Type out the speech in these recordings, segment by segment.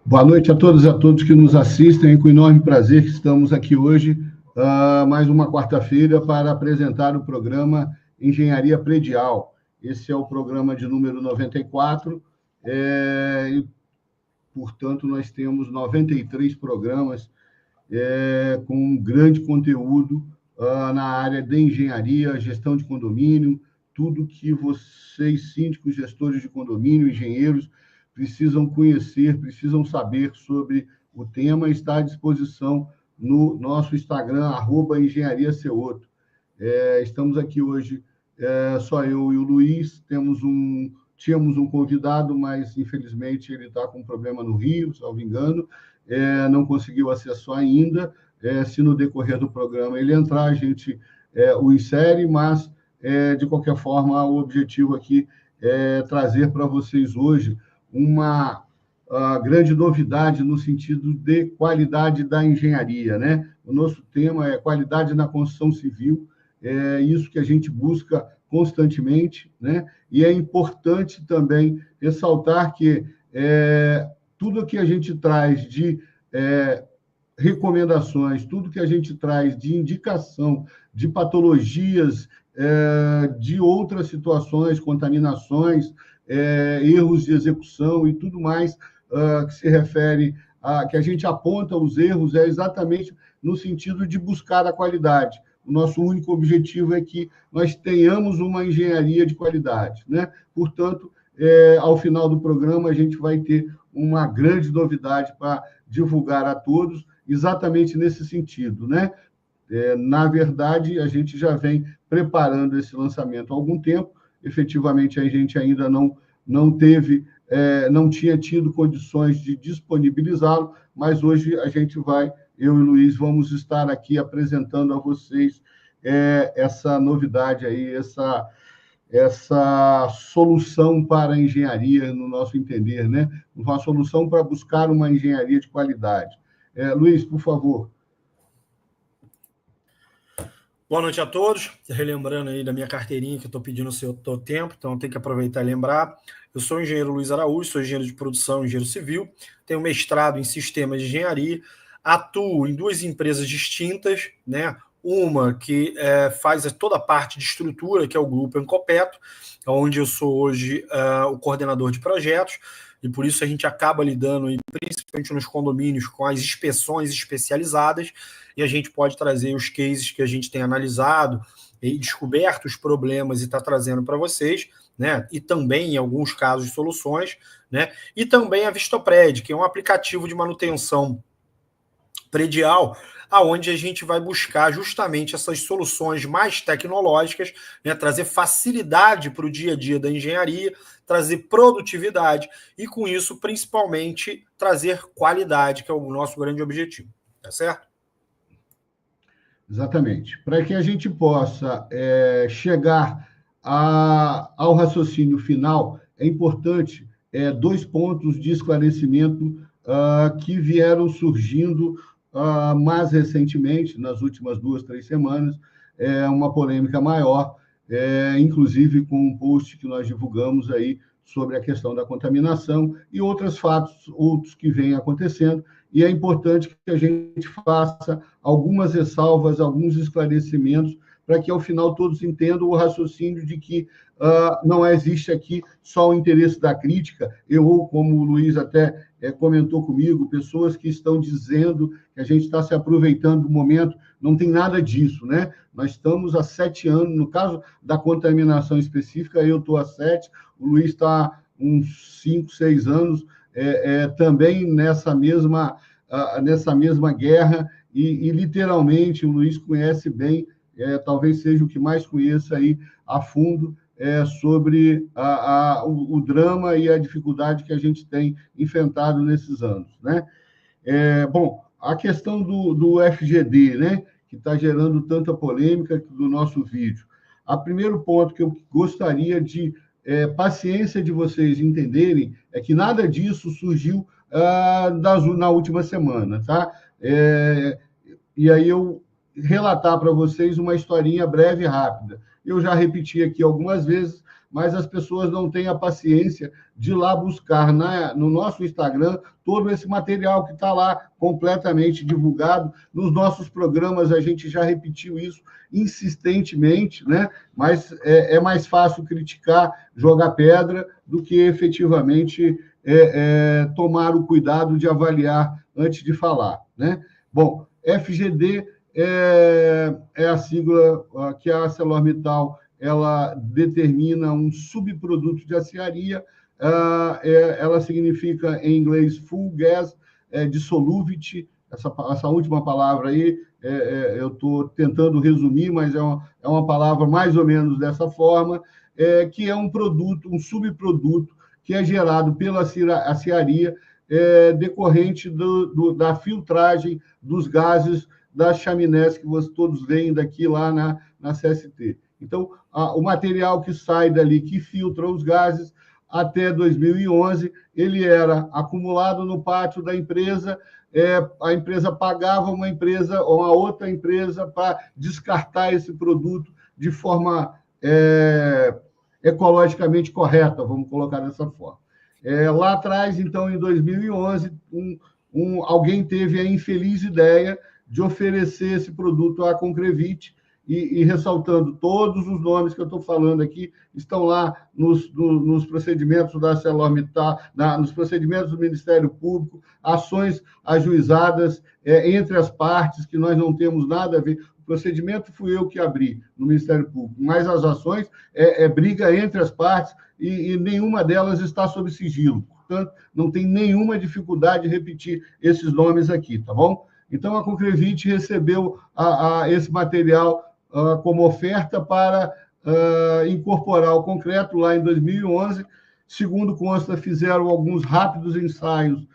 Boa noite a todos e a todos que nos assistem. É com enorme prazer que estamos aqui hoje, mais uma quarta-feira, para apresentar o programa Engenharia Predial. Esse é o programa de número 94, e, portanto, nós temos 93 programas com um grande conteúdo na área de engenharia, gestão de condomínio, tudo que vocês, síndicos, gestores de condomínio, engenheiros, precisam conhecer, precisam saber sobre o tema, está à disposição no nosso Instagram, @engenhariaceoto. Estamos aqui hoje, só eu e o Luiz, tínhamos um convidado, mas, infelizmente, ele está com um problema no Rio, salvo engano, não conseguiu acesso ainda. Se no decorrer do programa ele entrar, a gente o insere, mas, de qualquer forma, o objetivo aqui é trazer para vocês hoje uma grande novidade no sentido de qualidade da engenharia, né? O nosso tema é qualidade na construção civil, é isso que a gente busca constantemente, né? E é importante também ressaltar que tudo que a gente traz de recomendações, tudo que a gente traz de indicação de patologias, de outras situações, contaminações, erros de execução e tudo mais que se refere a que a gente aponta os erros, é exatamente no sentido de buscar a qualidade. O nosso único objetivo é que nós tenhamos uma engenharia de qualidade, né? Portanto, ao final do programa, a gente vai ter uma grande novidade para divulgar a todos, exatamente nesse sentido, né? Na verdade, a gente já vem preparando esse lançamento há algum tempo. Efetivamente, a gente ainda não tinha tido condições de disponibilizá-lo, mas hoje a gente eu e o Luiz, vamos estar aqui apresentando a vocês essa novidade aí, essa solução para a engenharia, no nosso entender, né? Uma solução para buscar uma engenharia de qualidade. Luiz, por favor. Boa noite a todos. Relembrando aí da minha carteirinha, que eu estou pedindo o seu tempo, então tem que aproveitar e lembrar. Eu sou o engenheiro Luiz Araújo, sou engenheiro de produção, engenheiro civil, tenho mestrado em sistemas de engenharia, atuo em duas empresas distintas, né? Uma que faz toda a parte de estrutura, que é o Grupo Encopeto, onde eu sou hoje o coordenador de projetos, e por isso a gente acaba lidando, principalmente nos condomínios, com as inspeções especializadas, e a gente pode trazer os cases que a gente tem analisado e descoberto os problemas e está trazendo para vocês, né? E também, em alguns casos, soluções, né? E também a Vistopred, que é um aplicativo de manutenção predial, aonde a gente vai buscar justamente essas soluções mais tecnológicas, né? Trazer facilidade para o dia a dia da engenharia, trazer produtividade e, com isso, principalmente, trazer qualidade, que é o nosso grande objetivo. Tá certo? Exatamente. Para que a gente possa chegar ao raciocínio final, é importante dois pontos de esclarecimento que vieram surgindo mais recentemente, nas últimas 2-3 semanas, uma polêmica maior, inclusive com um post que nós divulgamos aí sobre a questão da contaminação e outros que vêm acontecendo, e é importante que a gente faça algumas ressalvas, alguns esclarecimentos para que, ao final, todos entendam o raciocínio de que não existe aqui só o interesse da crítica, ou, como o Luiz até comentou comigo, pessoas que estão dizendo que a gente está se aproveitando do momento, não tem nada disso, né? Nós estamos há 7 anos, no caso da contaminação específica, eu estou há 7, o Luiz está uns 5, 6 anos também nessa mesma guerra, e literalmente o Luiz conhece bem, talvez seja o que mais conheça aí a fundo, sobre o drama e a dificuldade que a gente tem enfrentado nesses anos, né? Bom, a questão do FGD, né, que está gerando tanta polêmica do nosso vídeo. O primeiro ponto que eu gostaria de paciência de vocês entenderem é que nada disso surgiu na última semana, tá? E aí eu relatar para vocês uma historinha breve e rápida. Eu já repeti aqui algumas vezes, mas as pessoas não têm a paciência de ir lá buscar no nosso Instagram todo esse material que está lá completamente divulgado. Nos nossos programas a gente já repetiu isso insistentemente, né? Mas é mais fácil criticar, jogar pedra, do que efetivamente tomar o cuidado de avaliar antes de falar, né? Bom, FGD é a sigla que a ArcelorMittal ela determina um subproduto de aciaria. Ela significa, em inglês, full gas dissolvent. Essa última palavra aí, eu estou tentando resumir, mas é uma palavra mais ou menos dessa forma, que é um produto, um subproduto que é gerado pela aciaria decorrente da filtragem dos gases das chaminés que vocês todos veem daqui lá na CST. Então, o material que sai dali, que filtra os gases, até 2011, ele era acumulado no pátio da empresa, a empresa pagava uma outra empresa para descartar esse produto de forma ecologicamente correta, vamos colocar dessa forma. Lá atrás, então, em 2011, alguém teve a infeliz ideia de oferecer esse produto à Concrevit, e ressaltando, todos os nomes que eu estou falando aqui estão lá nos procedimentos da ArcelorMittal, nos procedimentos do Ministério Público, ações ajuizadas entre as partes, que nós não temos nada a ver. O procedimento fui eu que abri no Ministério Público, mas as ações briga entre as partes, e nenhuma delas está sob sigilo. Portanto, não tem nenhuma dificuldade de repetir esses nomes aqui, tá bom? Então, a Concrevit recebeu esse material como oferta para incorporar o concreto lá em 2011. Segundo consta, fizeram alguns rápidos ensaios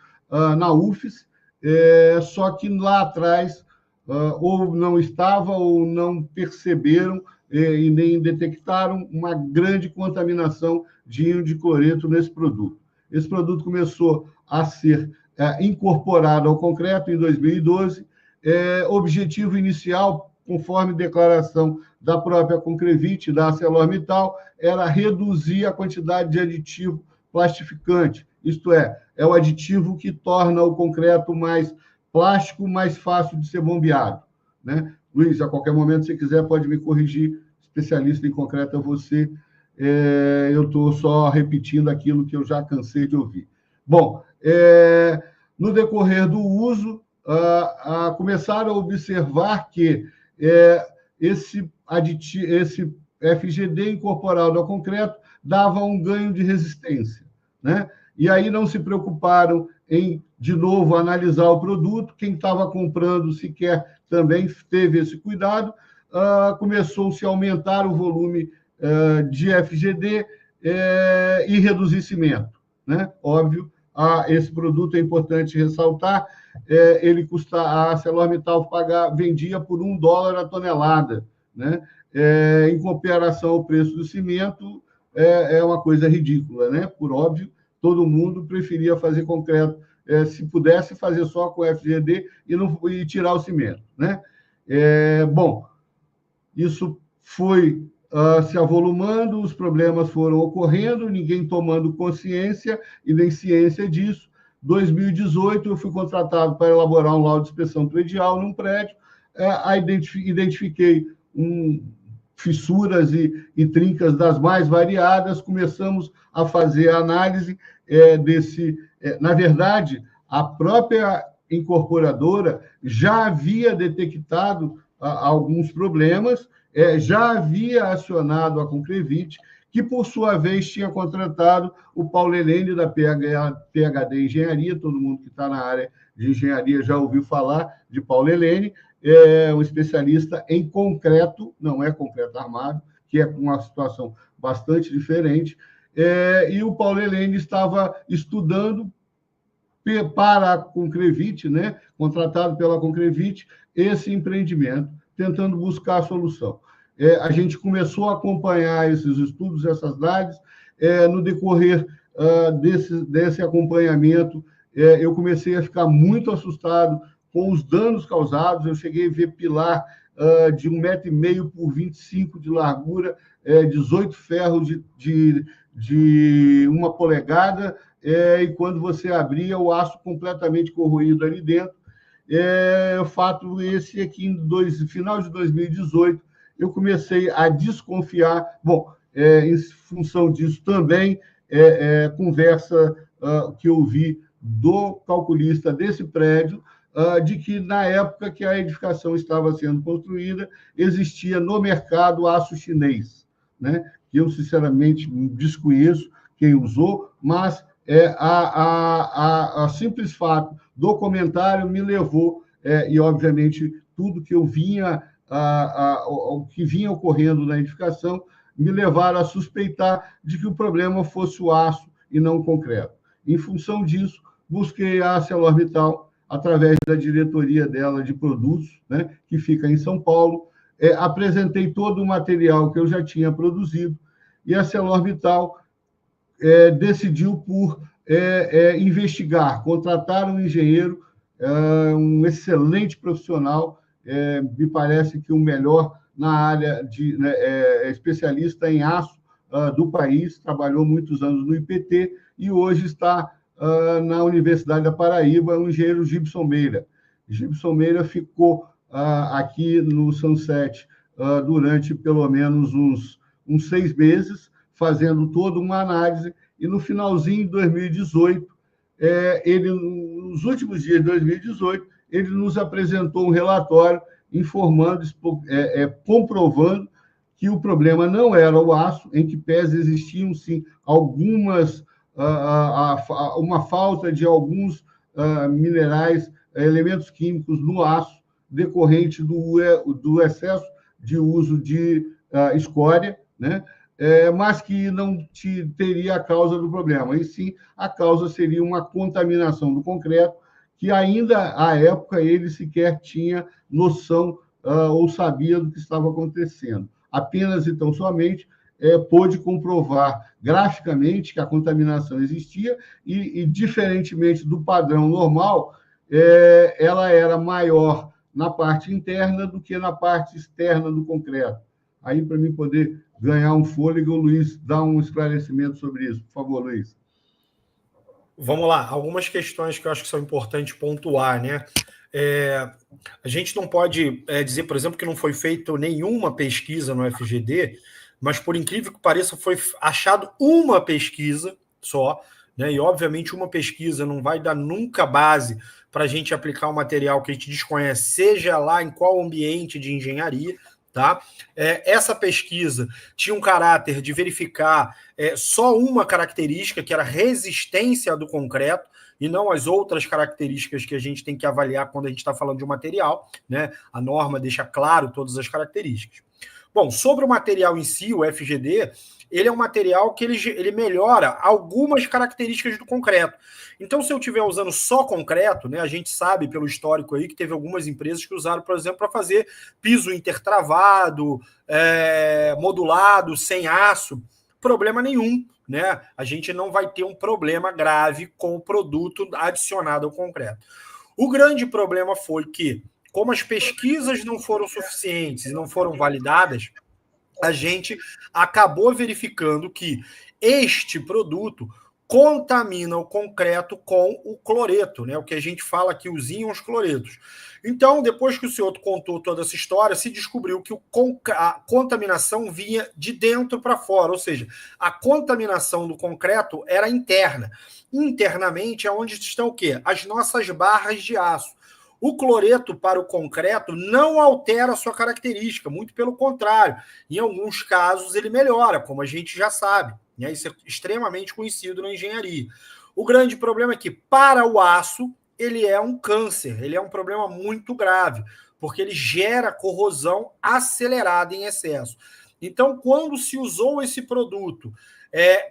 na UFES, só que lá atrás ou não estava ou não perceberam e nem detectaram uma grande contaminação de íon de cloreto nesse produto. Esse produto começou a ser incorporado ao concreto em 2012. Objetivo inicial, conforme declaração da própria Concrevit, da ArcelorMittal, era reduzir a quantidade de aditivo plastificante. Isto é o aditivo que torna o concreto mais plástico, mais fácil de ser bombeado, né? Luiz, a qualquer momento, se quiser, pode me corrigir, especialista em concreto é você. Eu estou só repetindo aquilo que eu já cansei de ouvir. Bom, no decorrer do uso, começaram a observar que esse FGD incorporado ao concreto dava um ganho de resistência, né? E aí não se preocuparam em, de novo, analisar o produto. Quem estava comprando sequer também teve esse cuidado. Começou-se a aumentar o volume de FGD e reduzir cimento, né? Óbvio, esse produto é importante ressaltar, ele custa, a ArcelorMittal vendia por $1 a tonelada, né? Em comparação ao preço do cimento, é uma coisa ridícula, né? Por óbvio, todo mundo preferia fazer concreto, se pudesse fazer só com FGD e tirar o cimento, né? Bom, isso foi se avolumando, os problemas foram ocorrendo, ninguém tomando consciência e nem ciência disso. 2018, eu fui contratado para elaborar um laudo de inspeção predial num prédio, identifiquei fissuras e trincas das mais variadas, começamos a fazer a análise desse... na verdade, a própria incorporadora já havia detectado alguns problemas, já havia acionado a Concrevit, que, por sua vez, tinha contratado o Paulo Helene, da PhD Engenharia. Todo mundo que está na área de engenharia já ouviu falar de Paulo Helene, um especialista em concreto, não é concreto armado, que é uma situação bastante diferente, e o Paulo Helene estava estudando para a Concrevit, né, contratado pela Concrevit, esse empreendimento, tentando buscar a solução. A gente começou a acompanhar esses estudos, essas dados. No decorrer desse acompanhamento, eu comecei a ficar muito assustado com os danos causados. Eu cheguei a ver pilar de 1,5 m por 25 de largura, 18 ferros de 1 polegada, e quando você abria, o aço completamente corroído ali dentro. O fato esse é que, no final de 2018, eu comecei a desconfiar. Bom, em função disso também, conversa que eu vi do calculista desse prédio, de que, na época que a edificação estava sendo construída, existia no mercado aço chinês, né? Que eu, sinceramente, desconheço quem usou, mas a simples fato do comentário me levou, e, obviamente, tudo que eu vinha... o que vinha ocorrendo na edificação, me levaram a suspeitar de que o problema fosse o aço e não o concreto. Em função disso, busquei a ArcelorMittal, através da diretoria dela de produtos, né, que fica em São Paulo, apresentei todo o material que eu já tinha produzido, e a ArcelorMittal decidiu por investigar, contratar um engenheiro, um excelente profissional, me parece que o melhor na área especialista em aço do país, trabalhou muitos anos no IPT e hoje está na Universidade da Paraíba, o engenheiro Gibson Meira. Gibson Meira ficou aqui no Sunset durante pelo menos uns 6 meses, fazendo toda uma análise, e no finalzinho de 2018, nos últimos dias de 2018, ele nos apresentou um relatório informando, comprovando que o problema não era o aço, em que pese existiam, sim, uma falta de alguns minerais, elementos químicos no aço, decorrente do excesso de uso de escória, né? Mas que não teria a causa do problema, e sim a causa seria uma contaminação do concreto, que ainda, à época, ele sequer tinha noção ou sabia do que estava acontecendo. Apenas, então, somente pôde comprovar graficamente que a contaminação existia e diferentemente do padrão normal, ela era maior na parte interna do que na parte externa do concreto. Aí, para mim poder ganhar um fôlego, o Luiz dá um esclarecimento sobre isso. Por favor, Luiz. Vamos lá, algumas questões que eu acho que são importantes pontuar, né? A gente não pode dizer, por exemplo, que não foi feita nenhuma pesquisa no FGD, mas, por incrível que pareça, foi achado uma pesquisa só, né? E, obviamente, uma pesquisa não vai dar nunca base para a gente aplicar um material que a gente desconhece, seja lá em qual ambiente de engenharia, tá? Essa pesquisa tinha um caráter de verificar só uma característica, que era a resistência do concreto, e não as outras características que a gente tem que avaliar quando a gente está falando de um material, né? A norma deixa claro todas as características. Bom, sobre o material em si, o FGD, ele é um material que ele melhora algumas características do concreto. Então, se eu estiver usando só concreto, né, a gente sabe pelo histórico aí que teve algumas empresas que usaram, por exemplo, para fazer piso intertravado, modulado, sem aço, problema nenhum, né? A gente não vai ter um problema grave com o produto adicionado ao concreto. O grande problema foi que, como as pesquisas não foram suficientes e não foram validadas, a gente acabou verificando que este produto contamina o concreto com o cloreto, né? O que a gente fala aqui, os íons cloretos. Então, depois que o senhor contou toda essa história, se descobriu que a contaminação vinha de dentro para fora, ou seja, a contaminação do concreto era interna. Internamente é onde estão o quê? As nossas barras de aço. O cloreto para o concreto não altera a sua característica, muito pelo contrário. Em alguns casos ele melhora, como a gente já sabe. Né? Isso é extremamente conhecido na engenharia. O grande problema é que, para o aço, ele é um câncer, ele é um problema muito grave, porque ele gera corrosão acelerada em excesso. Então, quando se usou esse produto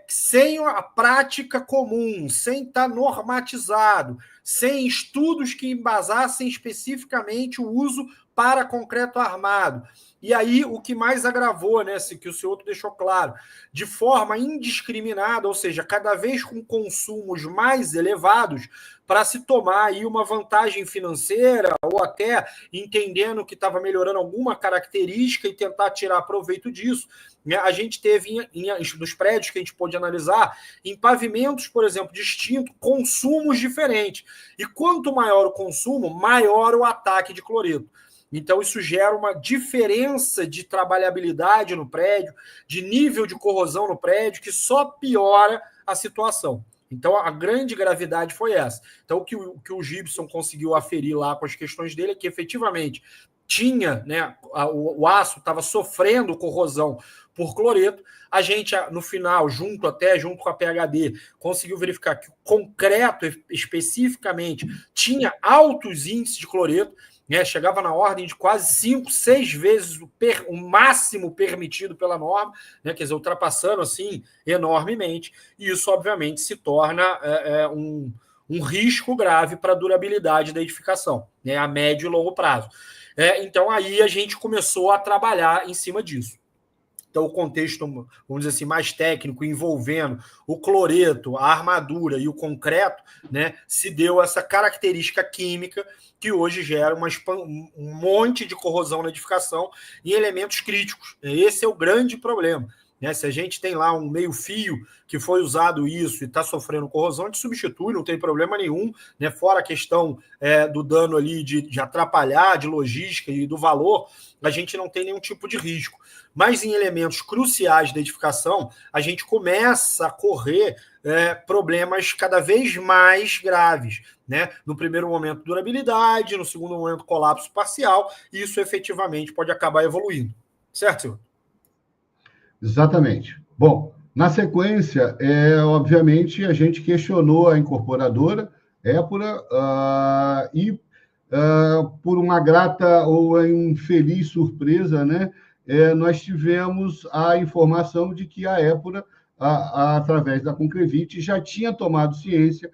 sem a prática comum, sem estar normatizado, sem estudos que embasassem especificamente o uso para concreto armado. E aí, o que mais agravou, né, que o senhor deixou claro, de forma indiscriminada, ou seja, cada vez com consumos mais elevados, para se tomar aí uma vantagem financeira, ou até entendendo que estava melhorando alguma característica e tentar tirar proveito disso. A gente teve, nos prédios que a gente pôde analisar, em pavimentos, por exemplo, distintos, consumos diferentes. E quanto maior o consumo, maior o ataque de cloreto. Então, isso gera uma diferença de trabalhabilidade no prédio, de nível de corrosão no prédio, que só piora a situação. Então, a grande gravidade foi essa. Então, o que o Gibson conseguiu aferir lá com as questões dele é que, efetivamente, tinha, né, o aço estava sofrendo corrosão por cloreto. A gente, no final, junto com a PhD, conseguiu verificar que o concreto, especificamente, tinha altos índices de cloreto, né, chegava na ordem de quase 5, 6 vezes o máximo permitido pela norma, né, quer dizer, ultrapassando assim enormemente, e isso, obviamente, se torna um risco grave para a durabilidade da edificação, né, a médio e longo prazo. Então, aí a gente começou a trabalhar em cima disso. Então, o contexto, vamos dizer assim, mais técnico, envolvendo o cloreto, a armadura e o concreto, né, se deu essa característica química que hoje gera um monte de corrosão na edificação em elementos críticos. Esse é o grande problema. Né? Se a gente tem lá um meio-fio que foi usado isso e está sofrendo corrosão, a gente substitui, não tem problema nenhum, né? Fora a questão do dano ali de atrapalhar, de logística e do valor, a gente não tem nenhum tipo de risco. Mas em elementos cruciais da edificação, a gente começa a correr problemas cada vez mais graves. Né? No primeiro momento, durabilidade, no segundo momento, colapso parcial, e isso efetivamente pode acabar evoluindo. Certo, senhor? Exatamente. Bom, na sequência, obviamente, a gente questionou a incorporadora, Épora, e por uma grata ou infeliz surpresa, né, nós tivemos a informação de que a Épora, através da Concrevit, já tinha tomado ciência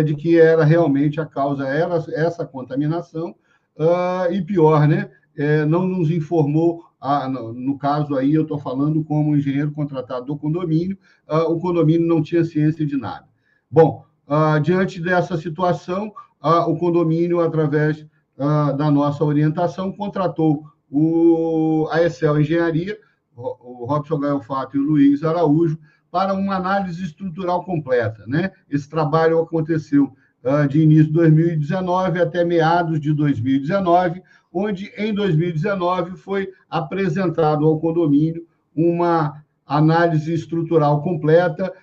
de que era realmente a causa, era essa contaminação, e pior, né, não nos informou, no caso aí eu estou falando como engenheiro contratado do condomínio, o condomínio não tinha ciência de nada. Bom, diante dessa situação, o condomínio, através da nossa orientação, contratou a Excel Engenharia, o Robson Gaiofato e o Luiz Araújo, para uma análise estrutural completa. Né? Esse trabalho aconteceu de início de 2019 até meados de 2019, onde, em 2019, foi apresentado ao condomínio uma análise estrutural completa,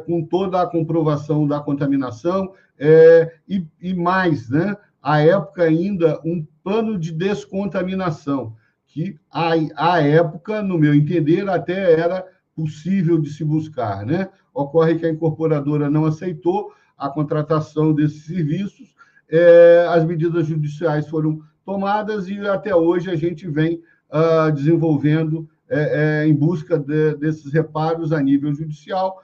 com toda a comprovação da contaminação, e mais, né? À época ainda, um plano de descontaminação, que, à época, no meu entender, até era possível de se buscar. Né? Ocorre que a incorporadora não aceitou a contratação desses serviços, as medidas judiciais foram tomadas e até hoje a gente vem desenvolvendo em busca desses reparos a nível judicial.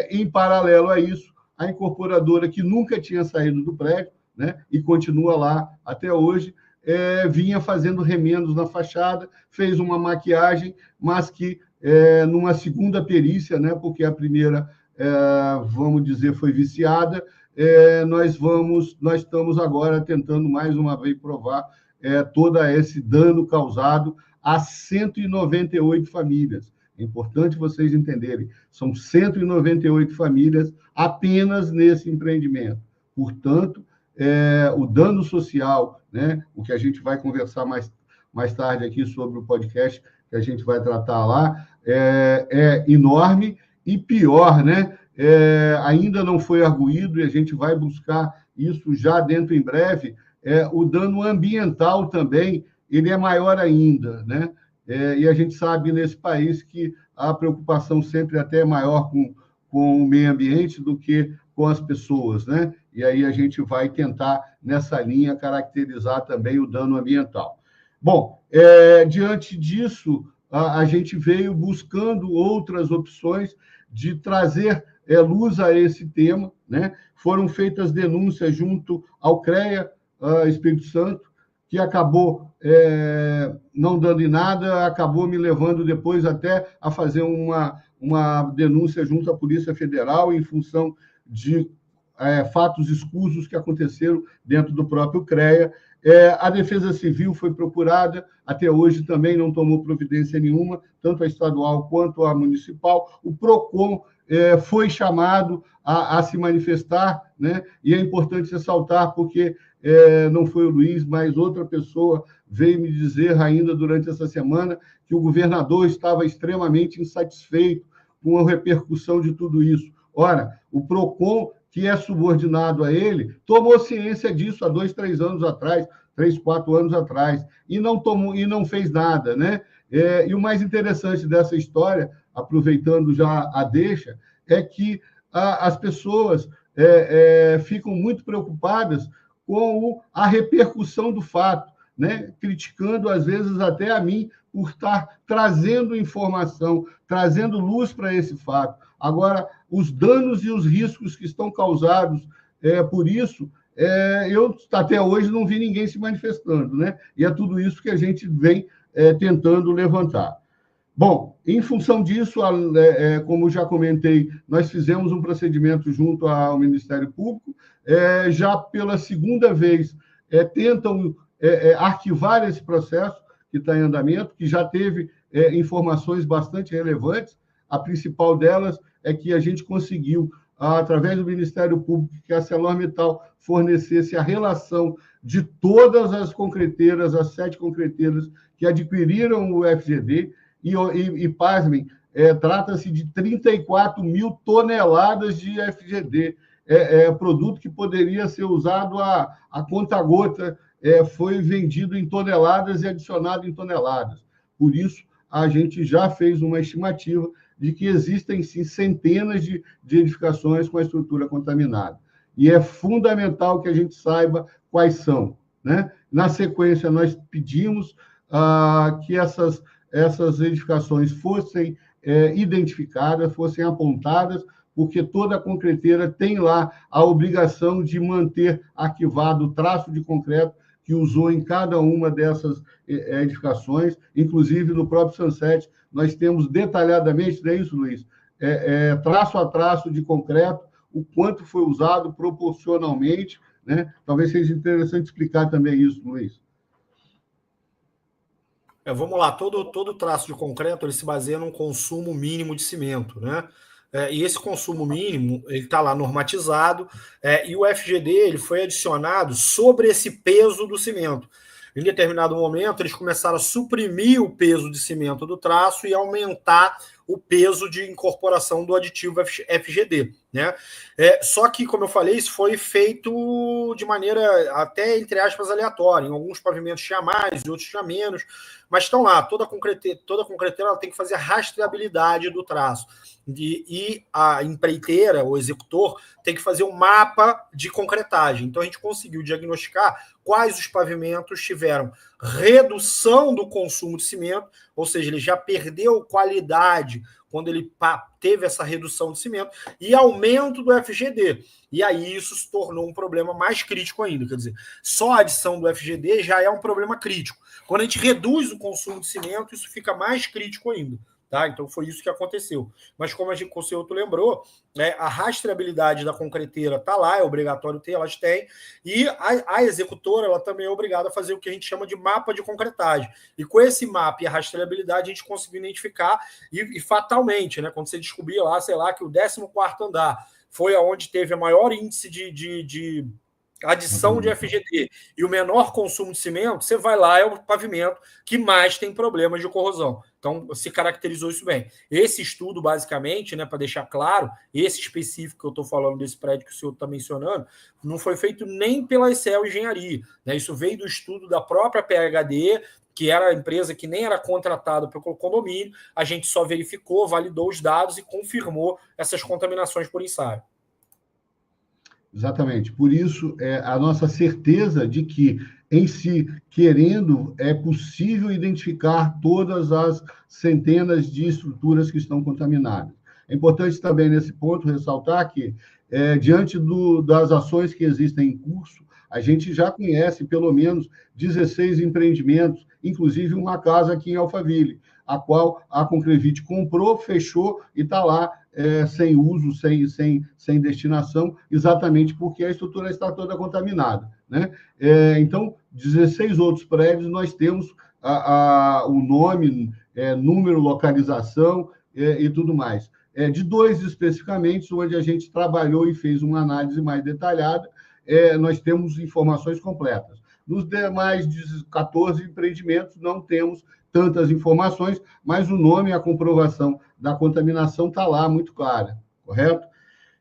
Em paralelo a isso, a incorporadora, que nunca tinha saído do prédio, né, e continua lá até hoje, vinha fazendo remendos na fachada, fez uma maquiagem, mas que numa segunda perícia, né, porque a primeira, vamos dizer, foi viciada, nós estamos agora tentando mais uma vez provar todo esse dano causado a 198 famílias. É importante vocês entenderem. São 198 famílias apenas nesse empreendimento. Portanto, o dano social, né, o que a gente vai conversar mais tarde aqui sobre o podcast, que a gente vai tratar lá, é enorme e pior, né? Ainda não foi arguído e a gente vai buscar isso já dentro em breve. O dano ambiental também, ele é maior ainda, né? E a gente sabe nesse país que a preocupação sempre até é maior com o meio ambiente do que com as pessoas, né? E aí a gente vai tentar, nessa linha, caracterizar também o dano ambiental. Bom, diante disso, a gente veio buscando outras opções de trazer luz a esse tema, né? Foram feitas denúncias junto ao CREA Espírito Santo, que acabou não dando em nada, acabou me levando depois até a fazer uma denúncia junto à Polícia Federal em função de fatos escusos que aconteceram dentro do próprio CREA. A Defesa Civil foi procurada, até hoje também não tomou providência nenhuma, tanto a estadual quanto a municipal. O PROCON foi chamado a se manifestar, né? E é importante ressaltar, porque não foi o Luiz, mas outra pessoa veio me dizer ainda durante essa semana que o governador estava extremamente insatisfeito com a repercussão de tudo isso. Ora, o PROCON, que é subordinado a ele, tomou ciência disso há 2, 3 anos atrás, 3, 4 anos atrás, e não fez nada, né? E o mais interessante dessa história, aproveitando já a deixa, é que as pessoas ficam muito preocupadas com a repercussão do fato, né? Criticando, às vezes, até a mim, por estar trazendo informação, trazendo luz para esse fato. Agora, os danos e os riscos que estão causados por isso, eu até hoje não vi ninguém se manifestando, né? E é tudo isso que a gente vem tentando levantar. Bom, em função disso, como já comentei, nós fizemos um procedimento junto ao Ministério Público, já pela segunda vez tentam arquivar esse processo que está em andamento, que já teve informações bastante relevantes. A principal delas é que a gente conseguiu, através do Ministério Público, que a ArcelorMittal fornecesse a relação de todas as concreteiras, as 7 concreteiras que adquiriram o FGD, e pasmem, trata-se de 34 mil toneladas de FGD, produto que poderia ser usado a conta-gota, foi vendido em toneladas e adicionado em toneladas. Por isso, a gente já fez uma estimativa de que existem, sim, centenas de edificações com a estrutura contaminada. E é fundamental que a gente saiba quais são, né? Na sequência, nós pedimos que essas edificações fossem identificadas, fossem apontadas, porque toda concreteira tem lá a obrigação de manter arquivado o traço de concreto que usou em cada uma dessas edificações, inclusive no próprio Sunset, nós temos detalhadamente, não é isso, Luiz? Traço a traço de concreto, o quanto foi usado proporcionalmente, né? Talvez seja interessante explicar também isso, Luiz. Vamos lá, todo traço de concreto ele se baseia num consumo mínimo de cimento, né? E esse consumo mínimo ele está lá normatizado, e o FGD ele foi adicionado sobre esse peso do cimento. Em determinado momento, eles começaram a suprimir o peso de cimento do traço e aumentar o peso de incorporação do aditivo FGD, né? Só que, como eu falei, isso foi feito de maneira até, entre aspas, aleatória. Em alguns pavimentos tinha mais, em outros tinha menos, mas estão lá. Toda concreteira ela tem que fazer a rastreabilidade do traço. E a empreiteira, o executor, tem que fazer um mapa de concretagem. Então, a gente conseguiu diagnosticar quais os pavimentos tiveram redução do consumo de cimento, ou seja, ele já perdeu qualidade quando ele teve essa redução de cimento, e aumento do FGD. E aí isso se tornou um problema mais crítico ainda. Quer dizer, só a adição do FGD já é um problema crítico. Quando a gente reduz o consumo de cimento, isso fica mais crítico ainda, Tá? Então foi isso que aconteceu. Mas como o senhor lembrou, né, a rastreabilidade da concreteira está lá, é obrigatório ter, elas têm, e a executora ela também é obrigada a fazer o que a gente chama de mapa de concretagem. E com esse mapa e a rastreabilidade a gente conseguiu identificar, e fatalmente, né, quando você descobria lá, sei lá, que o 14º andar foi aonde teve o maior índice de adição de FGD e o menor consumo de cimento, você vai lá, é o pavimento que mais tem problemas de corrosão. Então, se caracterizou isso bem. Esse estudo, basicamente, né, para deixar claro, esse específico que eu estou falando desse prédio que o senhor está mencionando, não foi feito nem pela Excel Engenharia. Né? Isso veio do estudo da própria PHD, que era a empresa que nem era contratada pelo condomínio, a gente só verificou, validou os dados e confirmou essas contaminações por ensaio. Exatamente. Por isso, a nossa certeza de que, em si, querendo, é possível identificar todas as centenas de estruturas que estão contaminadas. É importante também, nesse ponto, ressaltar que, diante das ações que existem em curso, a gente já conhece pelo menos 16 empreendimentos, inclusive uma casa aqui em Alphaville, a qual a Concrevit comprou, fechou e está lá sem uso, sem destinação, exatamente porque a estrutura está toda contaminada. Né? Então, 16 outros prédios, nós temos o nome, número, localização e tudo mais. De 2 especificamente, onde a gente trabalhou e fez uma análise mais detalhada, nós temos informações completas. Nos demais 14 empreendimentos, não temos tantas informações, mas o nome e a comprovação da contaminação está lá muito clara, correto?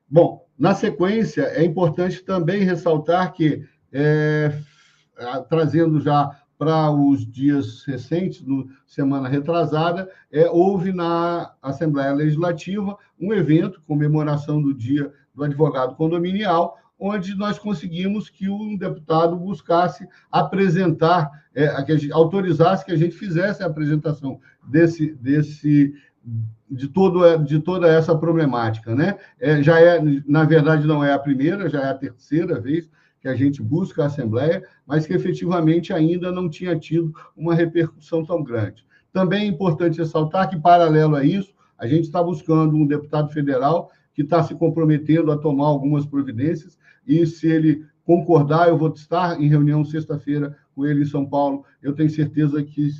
Bom, na sequência, é importante também ressaltar que, trazendo já para os dias recentes, semana retrasada, houve na Assembleia Legislativa um evento, comemoração do Dia do Advogado Condominial, onde nós conseguimos que um deputado buscasse apresentar, autorizasse que a gente fizesse a apresentação de toda essa problemática. Né? Na verdade, não é a primeira, já é a terceira vez que a gente busca a Assembleia, mas que efetivamente ainda não tinha tido uma repercussão tão grande. Também é importante ressaltar que, paralelo a isso, a gente está buscando um deputado federal que está se comprometendo a tomar algumas providências, e se ele concordar, eu vou estar em reunião sexta-feira com ele em São Paulo. Eu tenho certeza que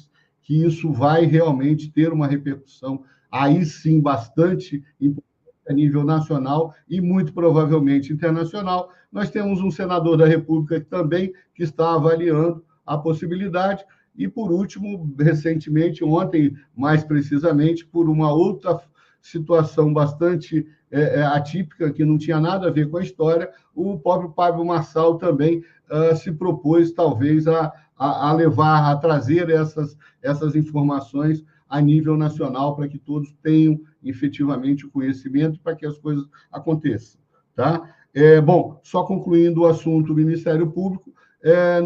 isso vai realmente ter uma repercussão, aí sim, bastante importante a nível nacional e muito provavelmente internacional. Nós temos um senador da República também que está avaliando a possibilidade. E, por último, recentemente, ontem, mais precisamente, por uma outra situação bastante atípica, que não tinha nada a ver com a história, o próprio Pablo Marçal também se propôs, talvez, a levar, a trazer essas informações a nível nacional, para que todos tenham efetivamente o conhecimento, para que as coisas aconteçam. Tá? Bom, só concluindo o assunto do Ministério Público,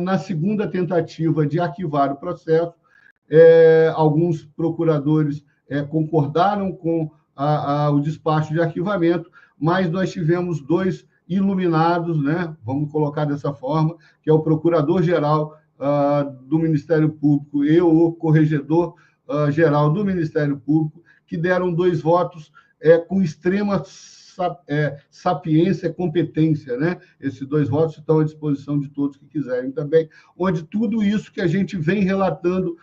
na segunda tentativa de arquivar o processo, alguns procuradores concordaram com o despacho de arquivamento, mas nós tivemos 2 iluminados, né? Vamos colocar dessa forma, que é o Procurador-Geral do Ministério Público e o Corregedor-Geral do Ministério Público, que deram 2 votos com extrema sapiência e competência, né? Esses 2 votos estão à disposição de todos que quiserem também, onde tudo isso que a gente vem relatando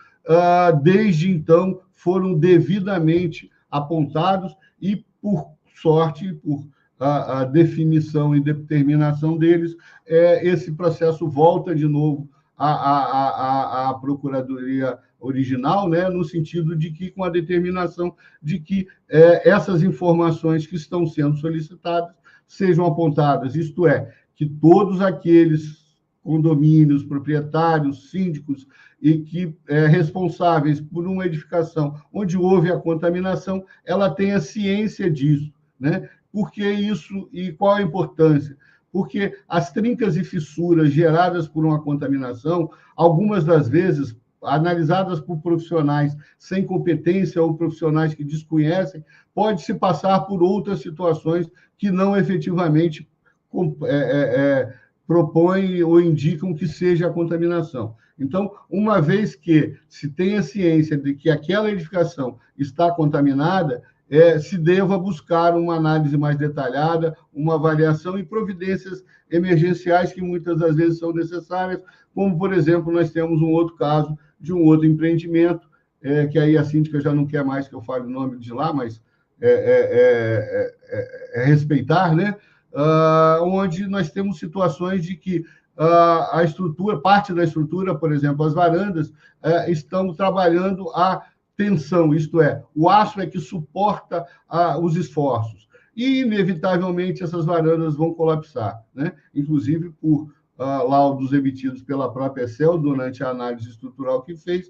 desde então foram devidamente apontados e, por sorte, por a definição e determinação deles, esse processo volta de novo à Procuradoria original, né, no sentido de que, com a determinação de que essas informações que estão sendo solicitadas sejam apontadas, isto é, que todos aqueles condomínios, proprietários, síndicos, e que responsáveis por uma edificação onde houve a contaminação, ela tenha ciência disso, né? Por que isso e qual a importância? Porque as trincas e fissuras geradas por uma contaminação, algumas das vezes, analisadas por profissionais sem competência ou profissionais que desconhecem, pode se passar por outras situações que não efetivamente propõem ou indicam que seja a contaminação. Então, uma vez que se tenha ciência de que aquela edificação está contaminada, se deva buscar uma análise mais detalhada, uma avaliação e providências emergenciais que muitas das vezes são necessárias, como, por exemplo, nós temos um outro caso de um outro empreendimento, que aí a síndica já não quer mais que eu fale o nome de lá, mas respeitar, né? Onde nós temos situações de que a estrutura, parte da estrutura, por exemplo, as varandas, estão trabalhando a tensão, isto é, o aço é que suporta os esforços. E, inevitavelmente, essas varandas vão colapsar, né? Inclusive por laudos emitidos pela própria CEL durante a análise estrutural que fez,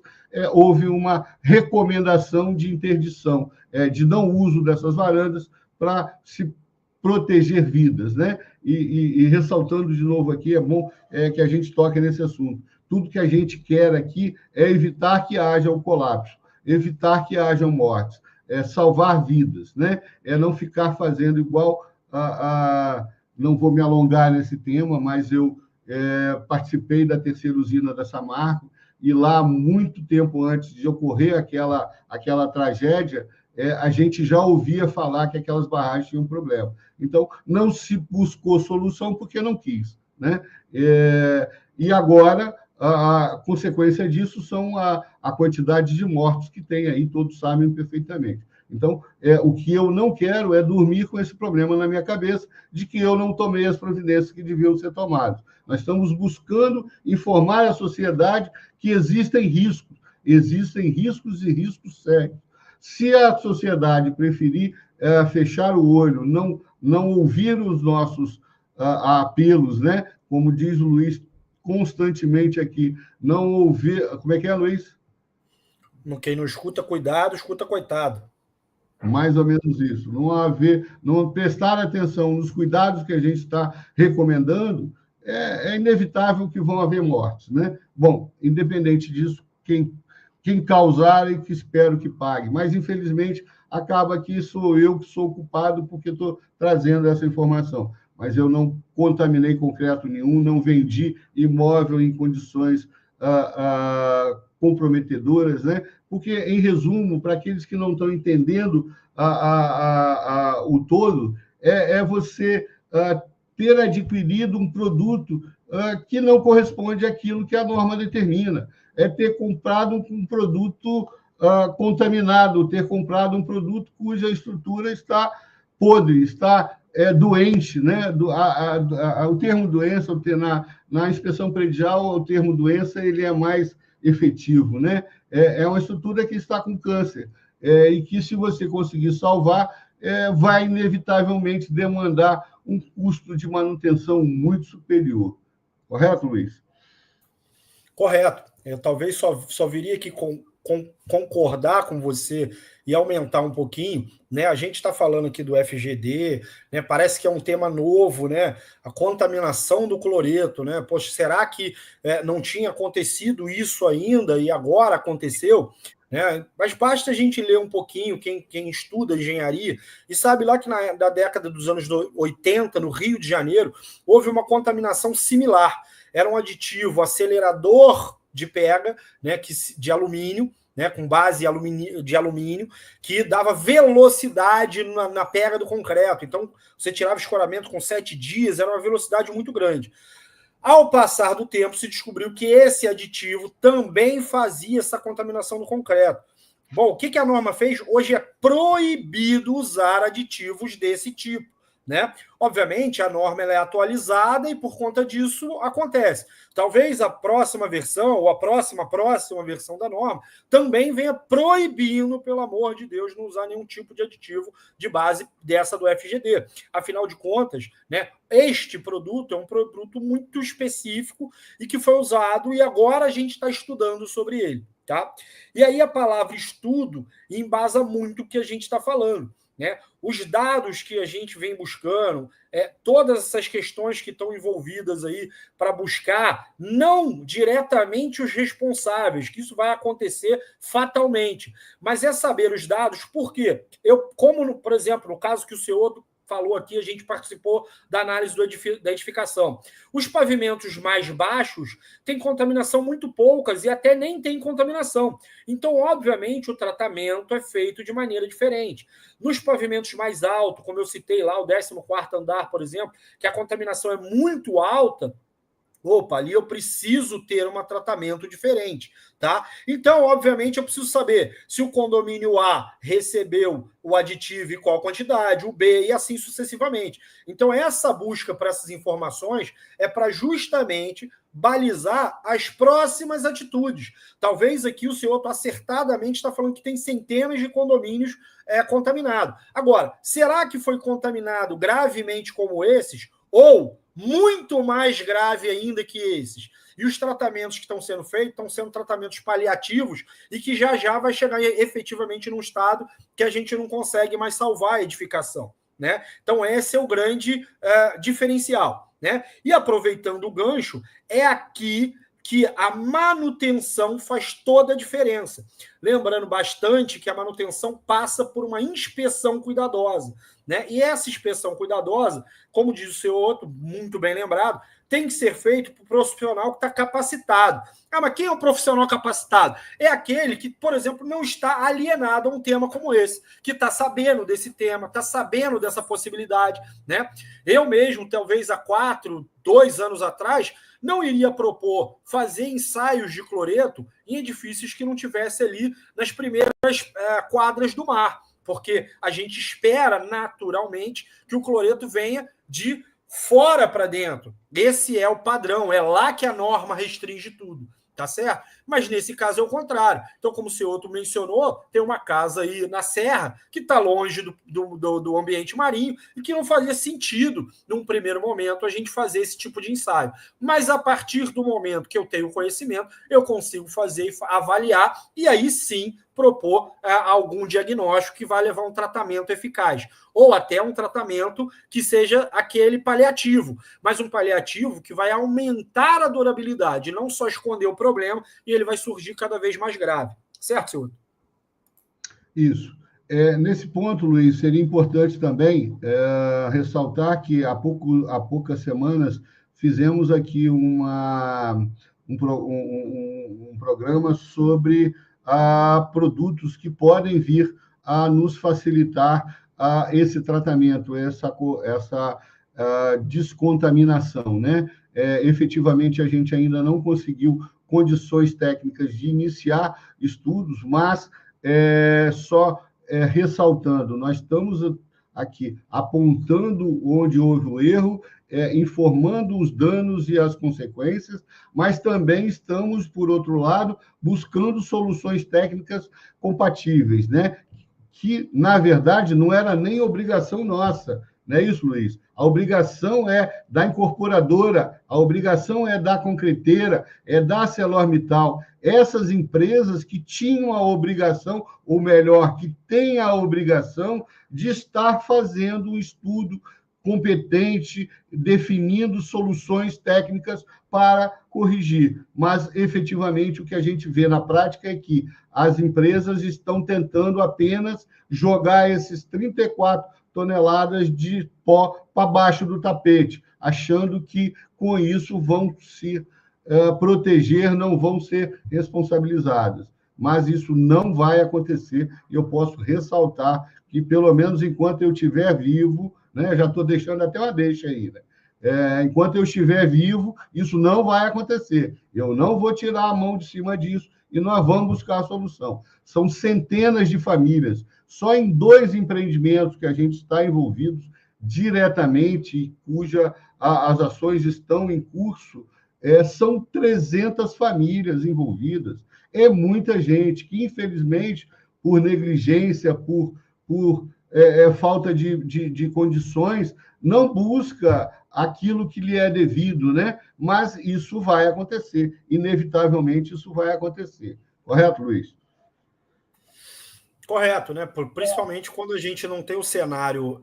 houve uma recomendação de interdição, de não uso dessas varandas para se proteger vidas, né? E ressaltando de novo aqui, é bom que a gente toque nesse assunto. Tudo que a gente quer aqui é evitar que haja o colapso, evitar que hajam mortes, salvar vidas, né? Não ficar fazendo igual não vou me alongar nesse tema, mas eu participei da terceira usina da Samarco, e lá, muito tempo antes de ocorrer aquela tragédia, a gente já ouvia falar que aquelas barragens tinham problema. Então, não se buscou solução porque não quis, né? E agora, a consequência disso são a quantidade de mortos que tem aí, todos sabem perfeitamente. Então, o que eu não quero é dormir com esse problema na minha cabeça de que eu não tomei as providências que deviam ser tomadas. Nós estamos buscando informar a sociedade que existem riscos e riscos sérios. Se a sociedade preferir fechar o olho, não ouvir os nossos apelos, né? Como diz o Luiz constantemente aqui, não ouvir... Como é que é, Luiz? Quem não escuta, cuidado, escuta, coitado. Mais ou menos isso. Não prestar atenção nos cuidados que a gente está recomendando, é inevitável que vão haver mortes, né? Bom, independente disso, quem causar e que espero que pague. Mas, infelizmente, acaba que sou eu que sou culpado porque estou trazendo essa informação. Mas eu não contaminei concreto nenhum, não vendi imóvel em condições comprometedoras, né? Porque, em resumo, para aqueles que não estão entendendo o todo, você ter adquirido um produto que não corresponde àquilo que a norma determina. É ter comprado um produto contaminado, ter comprado um produto cuja estrutura está podre, está doente, né? O termo doença, na inspeção predial, o termo doença ele é mais efetivo, né? É uma estrutura que está com câncer, e que, se você conseguir salvar, vai inevitavelmente demandar um custo de manutenção muito superior. Correto, Luiz? Correto. Eu talvez só viria aqui concordar com você e aumentar um pouquinho, né? A gente está falando aqui do FGD, né? Parece que é um tema novo, né? A contaminação do cloreto, né? Poxa, será que não tinha acontecido isso ainda e agora aconteceu? Né? Mas basta a gente ler um pouquinho, quem estuda engenharia, e sabe lá que na década dos anos 80, no Rio de Janeiro, houve uma contaminação similar. Era um aditivo acelerador de pega, né, de alumínio, né, com base de alumínio, que dava velocidade na pega do concreto. Então, você tirava escoramento com 7 dias, era uma velocidade muito grande. Ao passar do tempo, se descobriu que esse aditivo também fazia essa contaminação do concreto. Bom, o que a norma fez? Hoje é proibido usar aditivos desse tipo, né? Obviamente, a norma ela é atualizada e, por conta disso, acontece. Talvez a próxima versão, ou a próxima versão da norma, também venha proibindo, pelo amor de Deus, não usar nenhum tipo de aditivo de base dessa do FGD. Afinal de contas, né, este produto é um produto muito específico e que foi usado, e agora a gente está estudando sobre ele. Tá? E aí a palavra estudo embasa muito o que a gente está falando. Né? Os dados que a gente vem buscando, todas essas questões que estão envolvidas aí para buscar, não diretamente os responsáveis, que isso vai acontecer fatalmente, mas é saber os dados, por quê? Como, por exemplo, no caso que o senhor falou aqui, a gente participou da análise da edificação. Os pavimentos mais baixos têm contaminação muito poucas e até nem tem contaminação. Então, obviamente, o tratamento é feito de maneira diferente. Nos pavimentos mais altos, como eu citei lá, o 14º andar, por exemplo, que a contaminação é muito alta, ali eu preciso ter um tratamento diferente, tá? Então, obviamente, eu preciso saber se o condomínio A recebeu o aditivo e qual quantidade, o B e assim sucessivamente. Então, essa busca para essas informações é para justamente balizar as próximas atitudes. Talvez aqui o senhor acertadamente está falando que tem centenas de condomínios contaminados. Agora, será que foi contaminado gravemente como esses? Ou muito mais grave ainda que esses? E os tratamentos que estão sendo feitos estão sendo tratamentos paliativos e que já vai chegar efetivamente num estado que a gente não consegue mais salvar a edificação, né? Então, esse é o grande diferencial, né? E aproveitando o gancho, é aqui que a manutenção faz toda a diferença. Lembrando bastante que a manutenção passa por uma inspeção cuidadosa, né? E essa inspeção cuidadosa, como diz o seu outro, muito bem lembrado, tem que ser feito por um profissional que está capacitado. Mas quem é um profissional capacitado? É aquele que, por exemplo, não está alienado a um tema como esse, que está sabendo desse tema, está sabendo dessa possibilidade, né? Eu mesmo, talvez há 2 anos atrás, não iria propor fazer ensaios de cloreto em edifícios que não tivesse ali nas primeiras quadras do mar, porque a gente espera naturalmente que o cloreto venha de fora para dentro. Esse é o padrão, é lá que a norma restringe tudo, tá certo? Mas nesse caso é o contrário. Então, como o senhor outro mencionou, tem uma casa aí na Serra que está longe do ambiente marinho e que não fazia sentido, num primeiro momento, a gente fazer esse tipo de ensaio. Mas a partir do momento que eu tenho conhecimento, eu consigo fazer, avaliar e aí sim propor algum diagnóstico que vai levar a um tratamento eficaz, ou até um tratamento que seja aquele paliativo, mas um paliativo que vai aumentar a durabilidade, não só esconder o problema, e ele vai surgir cada vez mais grave. Certo, senhor? Isso. Nesse ponto, Luiz, seria importante também ressaltar que há poucas semanas fizemos aqui um programa sobre produtos que podem vir a nos facilitar esse tratamento, essa descontaminação, né? Efetivamente, a gente ainda não conseguiu condições técnicas de iniciar estudos, mas só ressaltando, nós estamos aqui apontando onde houve o erro, informando os danos e as consequências, mas também estamos, por outro lado, buscando soluções técnicas compatíveis, né? Que, na verdade, não era nem obrigação nossa, não é isso, Luiz? A obrigação é da incorporadora, a obrigação é da concreteira, é da ArcelorMittal. Essas empresas que tinham a obrigação, ou melhor, que têm a obrigação de estar fazendo um estudo competente, definindo soluções técnicas para corrigir. Mas, efetivamente, o que a gente vê na prática é que as empresas estão tentando apenas jogar esses 34 toneladas de pó para baixo do tapete, achando que, com isso, vão se proteger, não vão ser responsabilizadas. Mas isso não vai acontecer, e eu posso ressaltar que, pelo menos enquanto eu estiver vivo, né, já estou deixando até uma deixa aí, né? Enquanto eu estiver vivo, isso não vai acontecer. Eu não vou tirar a mão de cima disso e nós vamos buscar a solução. São centenas de famílias. Só em 2 empreendimentos que a gente está envolvidos diretamente, as ações estão em curso, são 300 famílias envolvidas. É muita gente que, infelizmente, por negligência, por falta de condições, não busca aquilo que lhe é devido, né? Mas isso vai acontecer, inevitavelmente isso vai acontecer. Correto, Luiz? Correto, né? Principalmente quando a gente não tem o cenário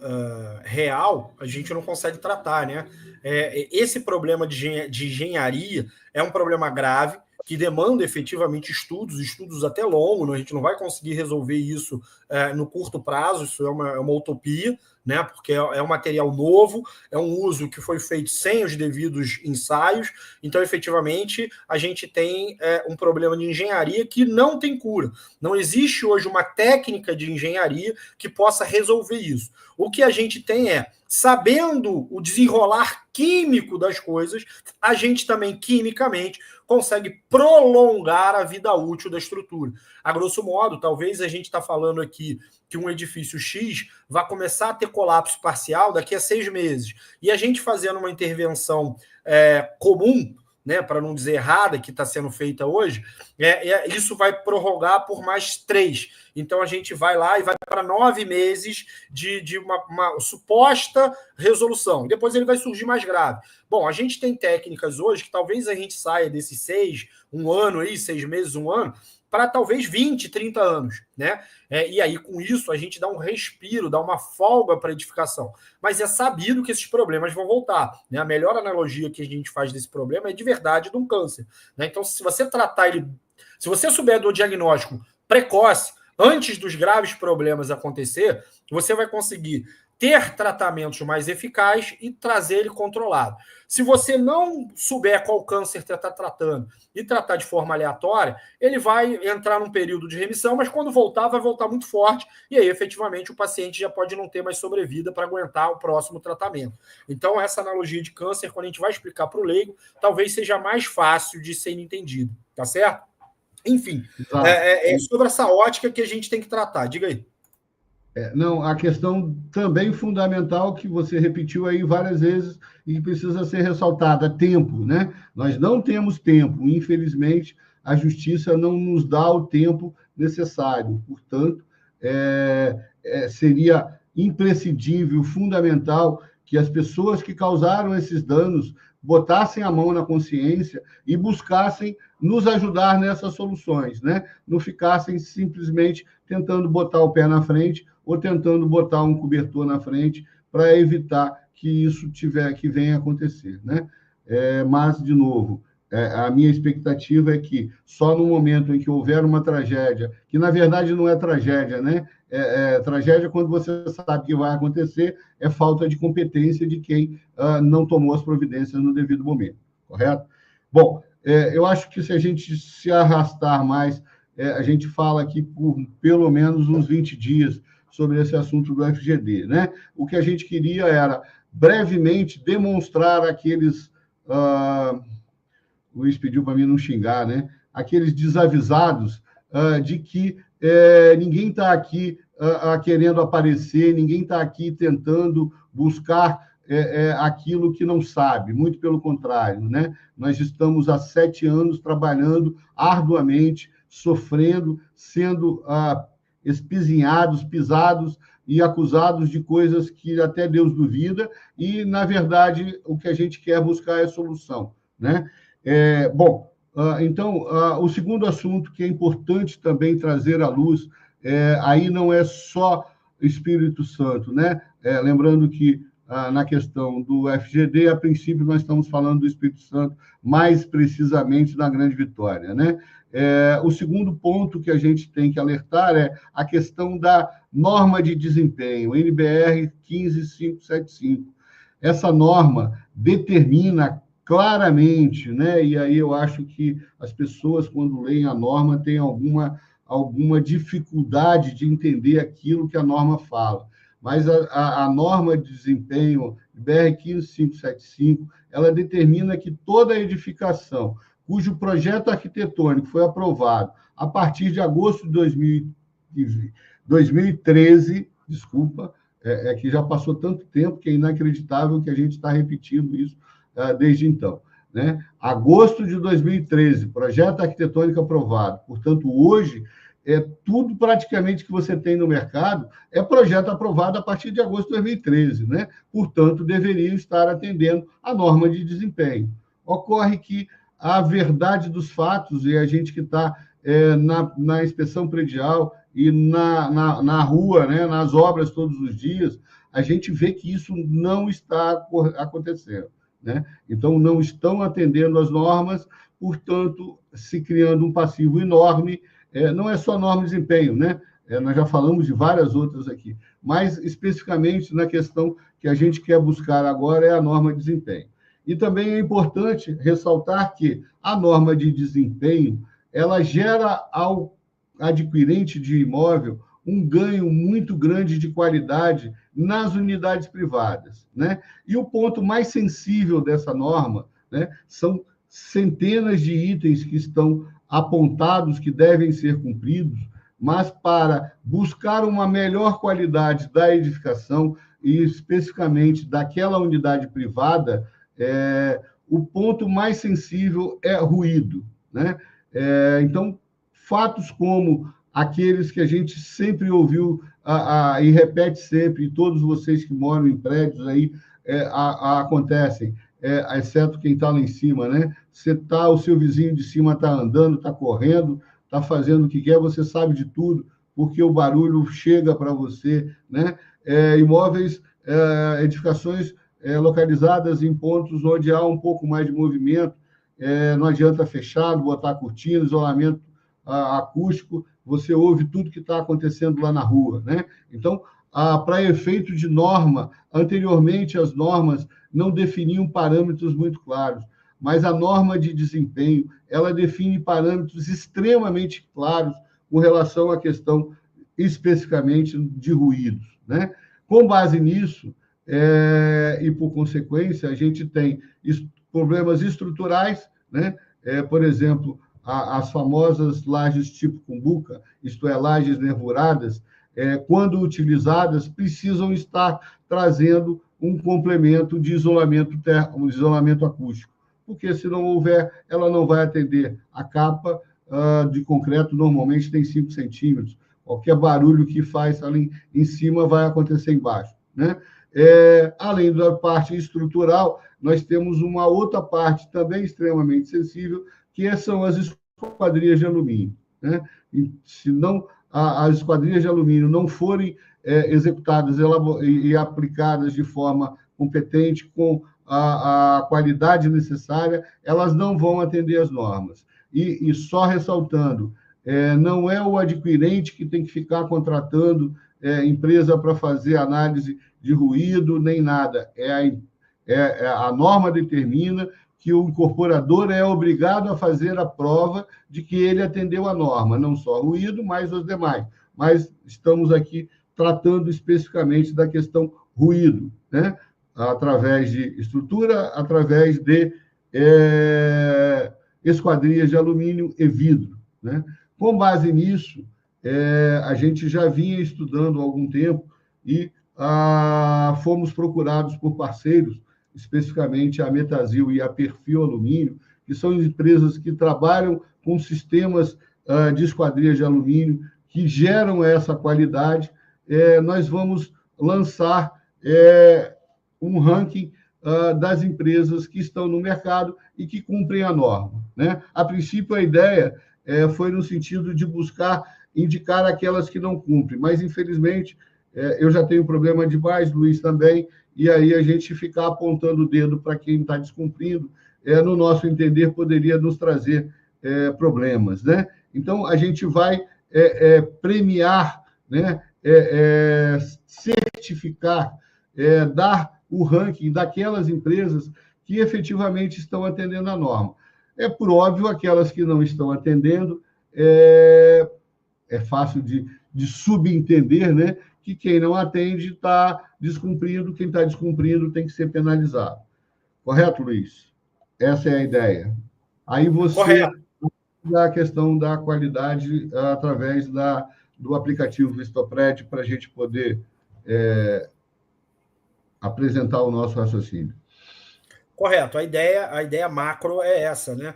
real, a gente não consegue tratar, né? Esse problema de engenharia é um problema grave, que demanda efetivamente estudos até longos, a gente não vai conseguir resolver isso no curto prazo, isso é uma utopia, né? Porque é um material novo, é um uso que foi feito sem os devidos ensaios, então, efetivamente, a gente tem um problema de engenharia que não tem cura. Não existe hoje uma técnica de engenharia que possa resolver isso. O que a gente tem sabendo o desenrolar químico das coisas, a gente também, quimicamente, consegue prolongar a vida útil da estrutura. A grosso modo, talvez a gente está falando aqui que um edifício X vai começar a ter colapso parcial daqui a 6 meses. E a gente fazendo uma intervenção comum, né, para não dizer errada, que está sendo feita hoje, isso vai prorrogar por mais 3. Então, a gente vai lá e vai para 9 meses de uma suposta resolução. Depois ele vai surgir mais grave. Bom, a gente tem técnicas hoje que talvez a gente saia desses 6, 1 ano, 6 meses, 1 ano, para talvez 20, 30 anos, né? E aí, com isso, a gente dá um respiro, dá uma folga para a edificação. Mas é sabido que esses problemas vão voltar, né? A melhor analogia que a gente faz desse problema é de verdade de um câncer, né? Então, se você tratar ele, se você souber do diagnóstico precoce, antes dos graves problemas acontecer, você vai conseguir ter tratamentos mais eficazes e trazer ele controlado. Se você não souber qual câncer você está tratando e tratar de forma aleatória, ele vai entrar num período de remissão, mas quando voltar, vai voltar muito forte, e aí, efetivamente, o paciente já pode não ter mais sobrevida para aguentar o próximo tratamento. Então, essa analogia de câncer, quando a gente vai explicar para o leigo, talvez seja mais fácil de ser entendido, tá certo? Enfim, é sobre essa ótica que a gente tem que tratar. Diga aí. Não, a questão também fundamental que você repetiu aí várias vezes e precisa ser ressaltada, tempo, né? Nós não temos tempo, infelizmente, a justiça não nos dá o tempo necessário. Portanto, seria imprescindível, fundamental, que as pessoas que causaram esses danos botassem a mão na consciência e buscassem nos ajudar nessas soluções, né? Não ficassem simplesmente tentando botar o pé na frente ou tentando botar um cobertor na frente para evitar que isso venha a acontecer, né? Mas, de novo, a minha expectativa é que só no momento em que houver uma tragédia, que na verdade não é tragédia, né? Tragédia quando você sabe que vai acontecer, é falta de competência de quem não tomou as providências no devido momento, correto? Bom, eu acho que se a gente se arrastar mais, a gente fala aqui por pelo menos uns 20 dias sobre esse assunto do FGD, né? O que a gente queria era, brevemente, demonstrar aqueles... o Luiz pediu para mim não xingar, né? Aqueles desavisados de que ninguém está aqui querendo aparecer, ninguém está aqui tentando buscar aquilo que não sabe, muito pelo contrário, né? Nós estamos há 7 anos trabalhando arduamente, sofrendo, sendo espizinhados, pisados e acusados de coisas que até Deus duvida, e, na verdade, o que a gente quer buscar é solução, né? Bom, então, o segundo assunto que é importante também trazer à luz, aí não é só Espírito Santo, né? Lembrando que na questão do FGD, a princípio nós estamos falando do Espírito Santo, mais precisamente na Grande Vitória, né? O segundo ponto que a gente tem que alertar é a questão da norma de desempenho, NBR 15575. Essa norma determina claramente, né? E aí eu acho que as pessoas, quando leem a norma, têm alguma dificuldade de entender aquilo que a norma fala. Mas a norma de desempenho, BR 15575, ela determina que toda edificação cujo projeto arquitetônico foi aprovado a partir de agosto de 2013, desculpa, que já passou tanto tempo que é inacreditável que a gente está repetindo isso desde então, né? Agosto de 2013, projeto arquitetônico aprovado. Portanto, hoje, tudo praticamente que você tem no mercado é projeto aprovado a partir de agosto de 2013, né? Portanto, deveriam estar atendendo a norma de desempenho. Ocorre que a verdade dos fatos, e a gente que está na inspeção predial e na rua, né, nas obras todos os dias, a gente vê que isso não está acontecendo, né? Então, não estão atendendo às normas, portanto, se criando um passivo enorme. Não é só norma de desempenho, né? Nós já falamos de várias outras aqui, mas especificamente na questão que a gente quer buscar agora é a norma de desempenho. E também é importante ressaltar que a norma de desempenho, ela gera ao adquirente de imóvel um ganho muito grande de qualidade nas unidades privadas, né? E o ponto mais sensível dessa norma, né, são centenas de itens que estão apontados que devem ser cumpridos, mas para buscar uma melhor qualidade da edificação e especificamente daquela unidade privada, o ponto mais sensível é ruído, né? Então, fatos como aqueles que a gente sempre ouviu e repete sempre, e todos vocês que moram em prédios aí acontecem, exceto quem está lá em cima, né? O seu vizinho de cima está andando, está correndo, está fazendo o que quer, você sabe de tudo, porque o barulho chega para você, né? Imóveis, edificações localizadas em pontos onde há um pouco mais de movimento, não adianta fechado, botar cortina, isolamento acústico, você ouve tudo que está acontecendo lá na rua, né? Então, para efeito de norma, anteriormente as normas não definiam parâmetros muito claros, mas a norma de desempenho, ela define parâmetros extremamente claros com relação à questão especificamente de ruídos, né? Com base nisso, e por consequência, a gente tem problemas estruturais, né? Por exemplo, as famosas lajes tipo cumbuca, isto é, lajes nervuradas, quando utilizadas, precisam estar trazendo um complemento de um isolamento acústico, porque se não houver, ela não vai atender. A capa de concreto normalmente tem 5 centímetros. Qualquer barulho que faz ali em cima vai acontecer embaixo, né? Além da parte estrutural, nós temos uma outra parte também extremamente sensível, que são as esquadrias de alumínio, né? E, se não as esquadrias de alumínio não forem executadas e aplicadas de forma competente, com a qualidade necessária, elas não vão atender as normas. E só ressaltando, não é o adquirente que tem que ficar contratando empresa para fazer análise de ruído, nem nada. A norma determina que o incorporador é obrigado a fazer a prova de que ele atendeu a norma, não só ruído, mas os demais. Mas estamos aqui tratando especificamente da questão ruído, né? Através de estrutura, através de esquadrias de alumínio e vidro, né? Com base nisso, a gente já vinha estudando há algum tempo e fomos procurados por parceiros, especificamente a Metasil e a Perfil Alumínio, que são empresas que trabalham com sistemas de esquadrias de alumínio que geram essa qualidade. Nós vamos lançar um ranking das empresas que estão no mercado e que cumprem a norma, né? A princípio, a ideia foi no sentido de buscar indicar aquelas que não cumprem, mas, infelizmente, eu já tenho problema demais, Luiz também, e aí a gente ficar apontando o dedo para quem está descumprindo, no nosso entender, poderia nos trazer problemas, né? Então, a gente vai premiar, né? Certificar, dar o ranking daquelas empresas que efetivamente estão atendendo a norma. Por óbvio, aquelas que não estão atendendo, é fácil de subentender, né? Que quem não atende está descumprindo, quem está descumprindo tem que ser penalizado. Correto, Luiz? Essa é a ideia. Aí você dá a questão da qualidade através do aplicativo Vistopred para a gente poder apresentar o nosso raciocínio. Correto. A ideia macro é essa, né?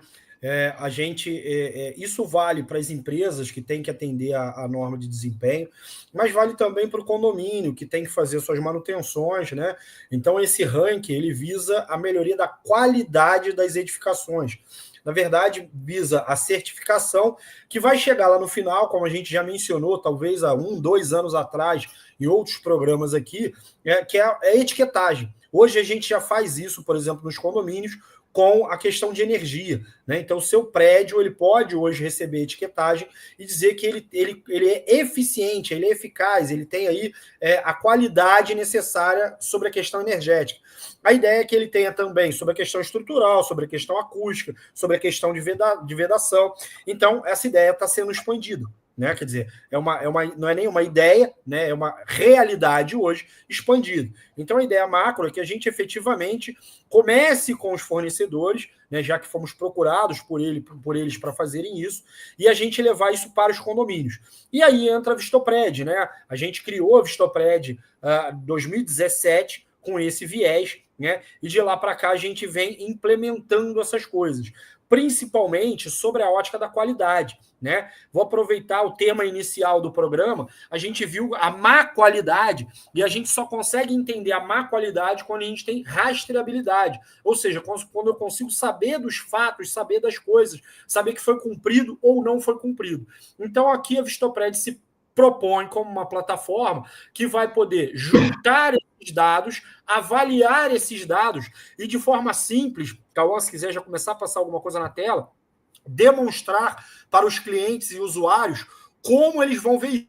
Isso vale para as empresas que têm que atender a norma de desempenho, mas vale também para o condomínio, que tem que fazer suas manutenções, né? Então, esse ranking ele visa a melhoria da qualidade das edificações. Na verdade, visa a certificação, que vai chegar lá no final, como a gente já mencionou, talvez há 2 anos atrás, em outros programas aqui, que é a etiquetagem. Hoje a gente já faz isso, por exemplo, nos condomínios, com a questão de energia, né? Então, o seu prédio ele pode hoje receber etiquetagem e dizer que ele é eficiente, ele é eficaz, ele tem aí a qualidade necessária sobre a questão energética. A ideia é que ele tenha também sobre a questão estrutural, sobre a questão acústica, sobre a questão de vedação. Então, essa ideia está sendo expandida. Né? Quer dizer, não é nem uma ideia, né? É uma realidade hoje expandida. Então, a ideia macro é que a gente efetivamente comece com os fornecedores, né? Já que fomos procurados por eles para fazerem isso, e a gente levar isso para os condomínios. E aí entra a Vistopred, né? A gente criou a Vistopred em 2017 com esse viés, né? E de lá para cá a gente vem implementando essas coisas, principalmente sobre a ótica da qualidade, né? Vou aproveitar o tema inicial do programa. A gente viu a má qualidade e a gente só consegue entender a má qualidade quando a gente tem rastreabilidade, ou seja, quando eu consigo saber dos fatos, saber das coisas, saber que foi cumprido ou não foi cumprido. Então aqui a Vistopred se propõe como uma plataforma que vai poder juntar esses dados, avaliar esses dados e de forma simples, Cauã, se quiser já começar a passar alguma coisa na tela, demonstrar para os clientes e usuários como eles vão ver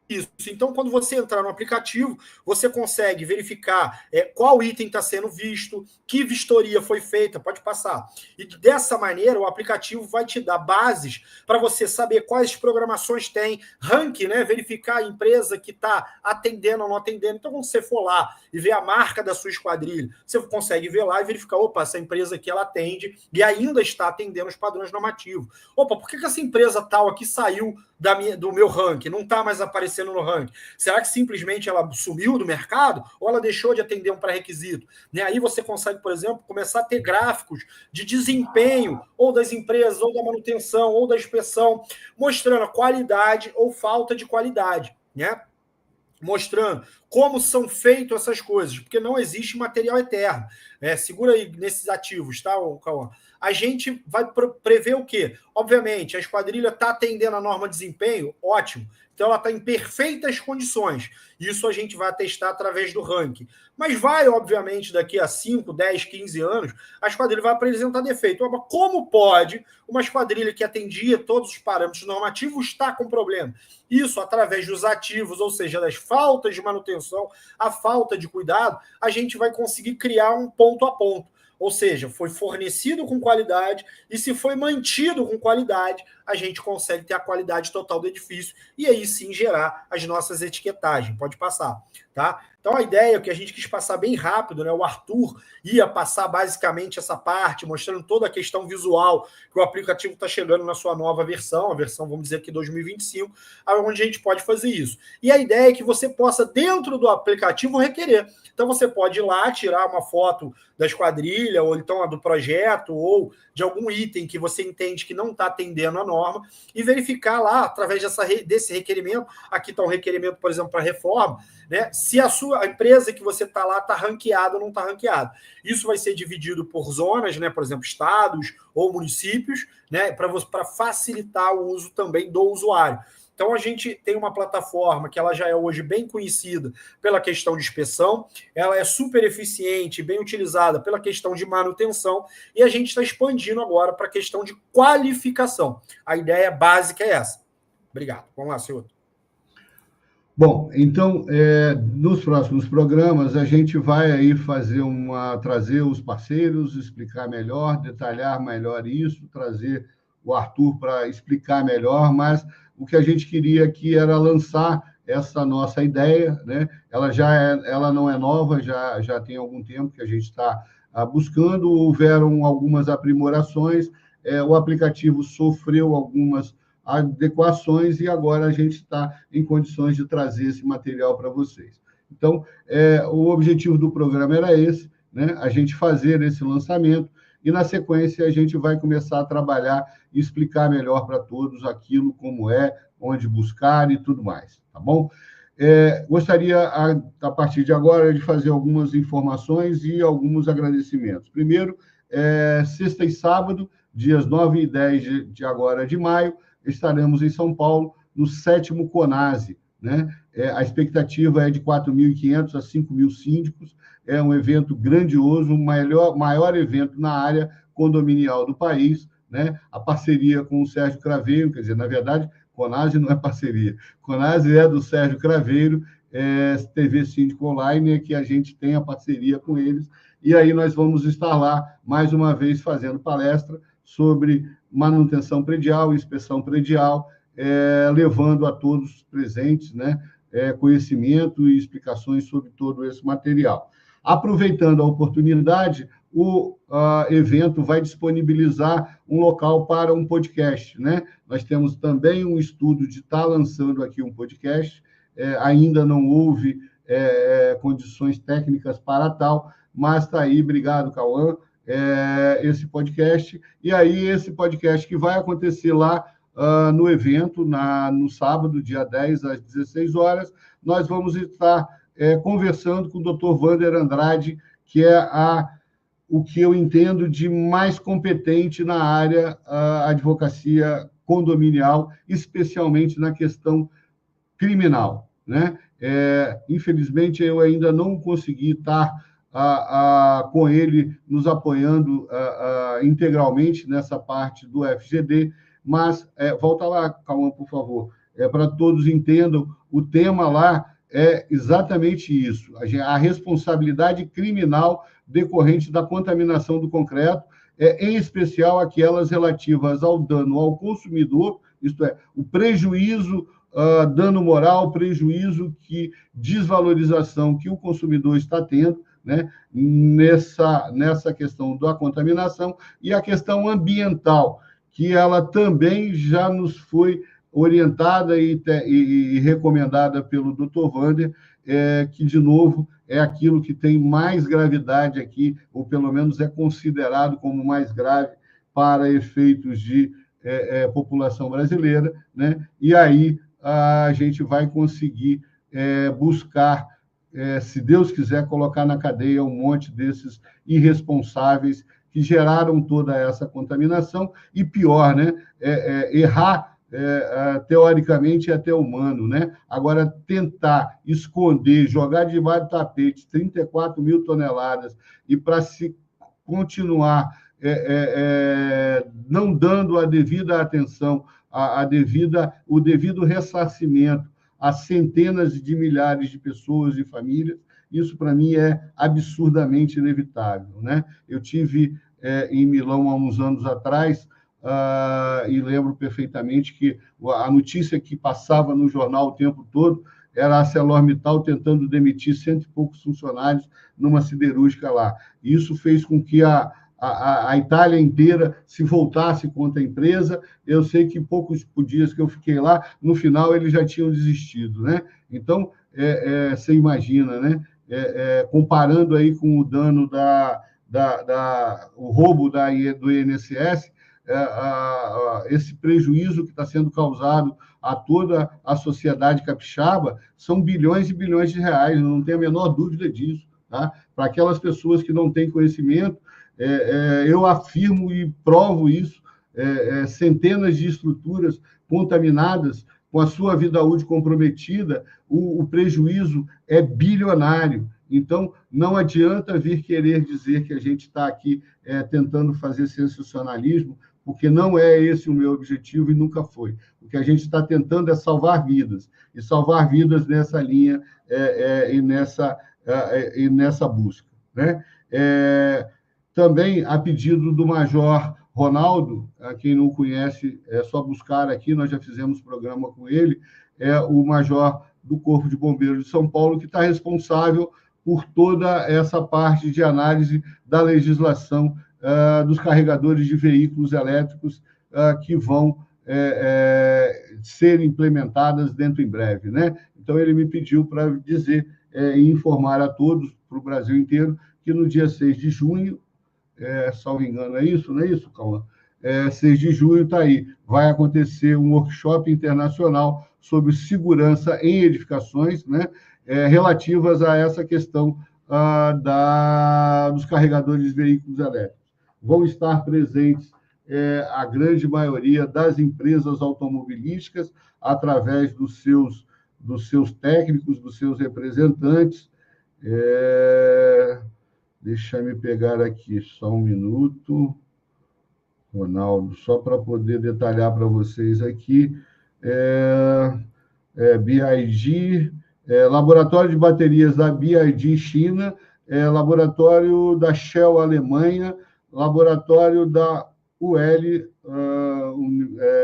isso. Então, quando você entrar no aplicativo, você consegue verificar qual item está sendo visto, que vistoria foi feita, pode passar. E dessa maneira, o aplicativo vai te dar bases para você saber quais programações tem, ranking, né? Verificar a empresa que está atendendo ou não atendendo. Então, quando você for lá e ver a marca da sua esquadrilha, você consegue ver lá e verificar, opa, essa empresa aqui ela atende e ainda está atendendo os padrões normativos. Opa, por que essa empresa tal aqui saiu do meu ranking, não está mais aparecendo no ranking? Será que simplesmente ela sumiu do mercado ou ela deixou de atender um pré-requisito? Né? Aí você consegue, por exemplo, começar a ter gráficos de desempenho ou das empresas, ou da manutenção, ou da inspeção, mostrando a qualidade ou falta de qualidade, né? Mostrando como são feitas essas coisas, porque não existe material eterno. Segura aí nesses ativos, tá, Cauã? A gente vai prever o quê? Obviamente, a esquadrilha está atendendo a norma de desempenho, ótimo. Então, ela está em perfeitas condições. Isso a gente vai testar através do ranking. Mas vai, obviamente, daqui a 5, 10, 15 anos, a esquadrilha vai apresentar defeito. Mas como pode uma esquadrilha que atendia todos os parâmetros normativos estar com problema? Isso, através dos ativos, ou seja, das faltas de manutenção, a falta de cuidado, a gente vai conseguir criar um ponto a ponto. Ou seja, foi fornecido com qualidade e se foi mantido com qualidade, a gente consegue ter a qualidade total do edifício e aí sim gerar as nossas etiquetagens. Pode passar, tá? Então a ideia é que a gente quis passar bem rápido, né? O Arthur ia passar basicamente essa parte, mostrando toda a questão visual que o aplicativo está chegando na sua nova versão, a versão, vamos dizer aqui 2025, onde a gente pode fazer isso. E a ideia é que você possa, dentro do aplicativo, requerer. Então você pode ir lá, tirar uma foto da esquadrilha, ou então a do projeto, ou de algum item que você entende que não está atendendo a norma, e verificar lá, através desse requerimento, aqui está um requerimento, por exemplo, para reforma, né, se a empresa que você está lá está ranqueada ou não está ranqueada. Isso vai ser dividido por zonas, né, por exemplo, estados ou municípios, né, para facilitar o uso também do usuário. Então, a gente tem uma plataforma que ela já é hoje bem conhecida pela questão de inspeção, ela é super eficiente, bem utilizada pela questão de manutenção, e a gente está expandindo agora para a questão de qualificação. A ideia básica é essa. Obrigado. Vamos lá, senhor. Bom, então, nos próximos programas, a gente vai aí trazer os parceiros, explicar melhor, detalhar melhor isso, trazer o Arthur para explicar melhor, mas o que a gente queria aqui era lançar essa nossa ideia, né? Ela não é nova, já tem algum tempo que a gente está buscando, houveram algumas aprimorações, o aplicativo sofreu algumas adequações e agora a gente está em condições de trazer esse material para vocês. Então, o objetivo do programa era esse, né? A gente fazer esse lançamento e, na sequência, a gente vai começar a trabalhar e explicar melhor para todos aquilo como onde buscar e tudo mais, tá bom? Gostaria, a partir de agora, de fazer algumas informações e alguns agradecimentos. Primeiro, sexta e sábado, dias 9 e 10 de maio, estaremos em São Paulo, no 7º CONASE, né? A expectativa é de 4.500 a 5.000 síndicos, é um evento grandioso, o maior evento na área condominial do país, né? A parceria com o Sérgio Craveiro, quer dizer, na verdade, Conase não é parceria, Conase é do Sérgio Craveiro, TV Síndico Online, que a gente tem a parceria com eles, e aí nós vamos estar lá, mais uma vez, fazendo palestra sobre manutenção predial, inspeção predial, levando a todos os presentes, né, conhecimento e explicações sobre todo esse material. Aproveitando a oportunidade, o evento vai disponibilizar um local para um podcast, né? Nós temos também um estudo de estar lançando aqui um podcast, ainda não houve condições técnicas para tal, mas está aí, obrigado, Cauã, esse podcast. E aí, esse podcast que vai acontecer lá no evento, no sábado, dia 10, às 16 horas, nós vamos estar conversando com o Dr. Wander Andrade, que é o que eu entendo de mais competente na área advocacia condominial, especialmente na questão criminal, né? Infelizmente, eu ainda não consegui estar com ele nos apoiando integralmente nessa parte do FGD, mas volta lá, Cauã, por favor, para todos entendam, o tema lá é exatamente isso, a responsabilidade criminal decorrente da contaminação do concreto, em especial aquelas relativas ao dano ao consumidor, isto é, o prejuízo, dano moral, prejuízo, desvalorização que o consumidor está tendo, né, nessa questão da contaminação, e a questão ambiental, que ela também já nos foi orientada e recomendada pelo Dr. Wander, que, de novo, é aquilo que tem mais gravidade aqui, ou pelo menos é considerado como mais grave para efeitos de população brasileira, né? E aí a gente vai conseguir buscar, se Deus quiser, colocar na cadeia um monte desses irresponsáveis que geraram toda essa contaminação, e pior, né? Errar, teoricamente, é até humano, né? Agora, tentar esconder, jogar debaixo do tapete 34.000 toneladas, e para se continuar não dando a devida atenção, o devido ressarcimento a centenas de milhares de pessoas e famílias, isso, para mim, é absurdamente inevitável, né? Eu tive em Milão, há uns anos atrás, e lembro perfeitamente que a notícia que passava no jornal o tempo todo era a ArcelorMittal tentando demitir 100 e poucos funcionários numa siderúrgica lá. Isso fez com que a Itália inteira se voltasse contra a empresa. Eu sei que poucos dias que eu fiquei lá, no final eles já tinham desistido, né? Então, você imagina, né? Comparando aí com o dano o roubo do INSS, esse prejuízo que está sendo causado a toda a sociedade capixaba são bilhões e bilhões de reais, não tenho a menor dúvida disso, tá? Para aquelas pessoas que não têm conhecimento, eu afirmo e provo isso, centenas de estruturas contaminadas, com a sua vida útil comprometida, o prejuízo é bilionário. Então, não adianta vir querer dizer que a gente está aqui tentando fazer sensacionalismo, porque não é esse o meu objetivo e nunca foi. O que a gente está tentando é salvar vidas, e salvar vidas nessa linha e nessa busca, né? Também, a pedido do Major Ronaldo, a quem não conhece, é só buscar aqui, nós já fizemos programa com ele, é o Major do Corpo de Bombeiros de São Paulo, que está responsável por toda essa parte de análise da legislação dos carregadores de veículos elétricos que vão ser implementadas dentro em breve, né? Então, ele me pediu para dizer e informar a todos, para o Brasil inteiro, que no dia 6 de junho, salvo engano, é isso, não é isso, Cauã? 6 de junho está aí, vai acontecer um workshop internacional sobre segurança em edificações, né, relativas a essa questão dos carregadores de veículos elétricos. Vão estar presentes a grande maioria das empresas automobilísticas, através dos seus dos seus técnicos, dos seus representantes. Deixa eu me pegar aqui só um minuto, Ronaldo, só para poder detalhar para vocês aqui. BID, Laboratório de Baterias da BID China, Laboratório da Shell Alemanha, Laboratório da UL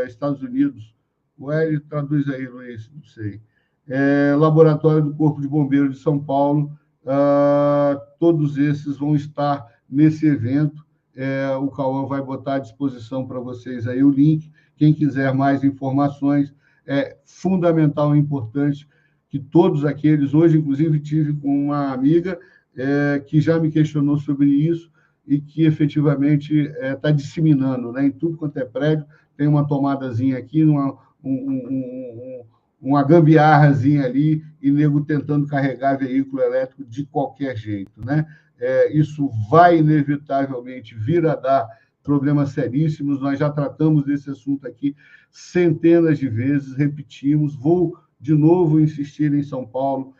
Estados Unidos. UL, traduz aí, Luiz, não sei. Laboratório do Corpo de Bombeiros de São Paulo, todos esses vão estar nesse evento. O Cauã vai botar à disposição para vocês aí o link. Quem quiser mais informações, é fundamental e importante que todos aqueles... Hoje, inclusive, tive com uma amiga que já me questionou sobre isso e que, efetivamente, está disseminando, né? Em tudo quanto é prédio, tem uma tomadazinha aqui, uma gambiarrazinha ali, e nego tentando carregar veículo elétrico de qualquer jeito, né? Isso vai, inevitavelmente, vir a dar problemas seríssimos. Nós já tratamos desse assunto aqui centenas de vezes, repetimos. Vou, de novo, insistir em São Paulo